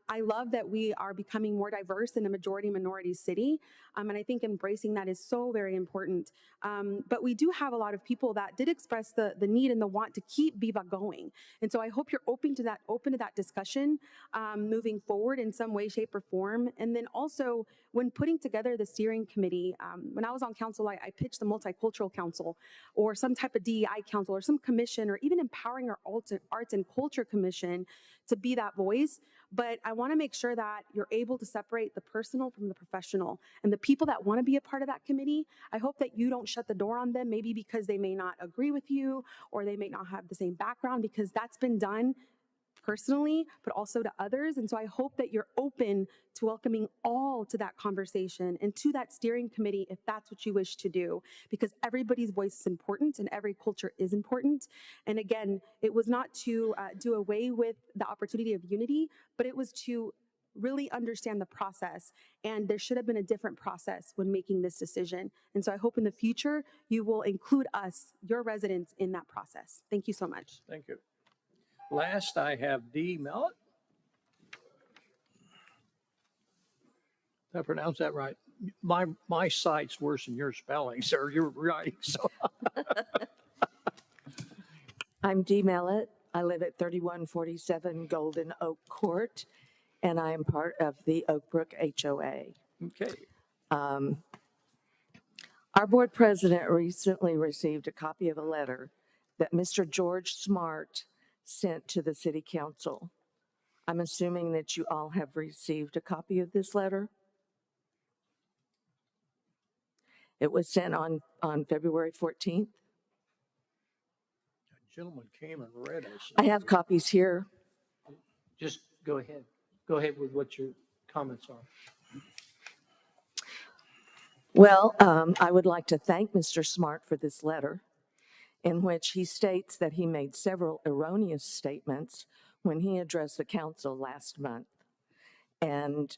I love that we are becoming more diverse in a majority minority city. And I think embracing that is so very important. But we do have a lot of people that did express the need and the want to keep Viva going. And so I hope you're open to that discussion moving forward in some way, shape, or form. And then also when putting together the steering committee, when I was on council, I pitched the Multicultural Council or some type of DEI council or some commission or even empowering our Arts and Culture Commission to be that voice. But I want to make sure that you're able to separate the personal from the professional. And the people that want to be a part of that committee, I hope that you don't shut the door on them, maybe because they may not agree with you or they may not have the same background, because that's been done personally, but also to others. And so I hope that you're open to welcoming all to that conversation and to that steering committee if that's what you wish to do, because everybody's voice is important and every culture is important. And again, it was not to do away with the opportunity of unity, but it was to really understand the process. And there should have been a different process when making this decision. And so I hope in the future you will include us, your residents, in that process. Thank you so much. Thank you. Last, I have Dee Mellett. Did I pronounce that right? My sight's worse than your spelling, sir. You're right. So I'm Dee Mellett. I live at 3147 Golden Oak Court, and I am part of the Oakbrook HOA. Okay. Our board president recently received a copy of a letter that Mr. George Smart sent to the city council. I'm assuming that you all have received a copy of this letter. It was sent on February 14th. A gentleman came and read us. I have copies here. Just go ahead. Go ahead with what your comments are. Well, I would like to thank Mr. Smart for this letter, in which he states that he made several erroneous statements when he addressed the council last month. And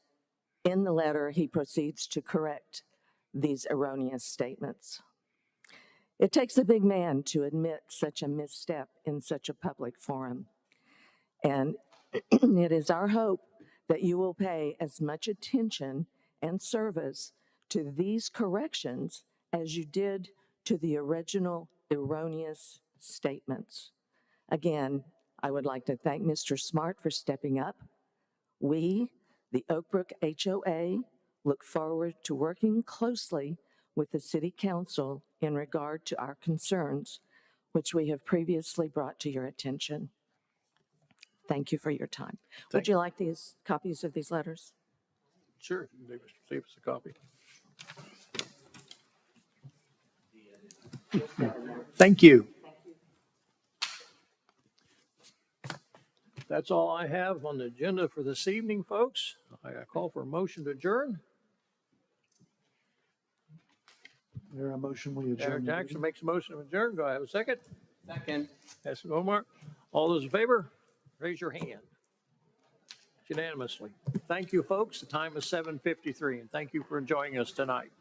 in the letter, he proceeds to correct these erroneous statements. It takes a big man to admit such a misstep in such a public forum. And it is our hope that you will pay as much attention and service to these corrections as you did to the original erroneous statements. Again, I would like to thank Mr. Smart for stepping up. We, the Oakbrook HOA, look forward to working closely with the City Council in regard to our concerns, which we have previously brought to your attention. Thank you for your time. Would you like these copies of these letters? Sure. Save us a copy. Thank you. That's all I have on the agenda for this evening, folks. I call for a motion to adjourn. There, a motion we adjourn. Eric Jackson makes a motion to adjourn. Do I have a second? Second. Yes, Omar. All those in favor, raise your hand. Unanimously. Thank you, folks. The time is 7:53, and thank you for joining us tonight.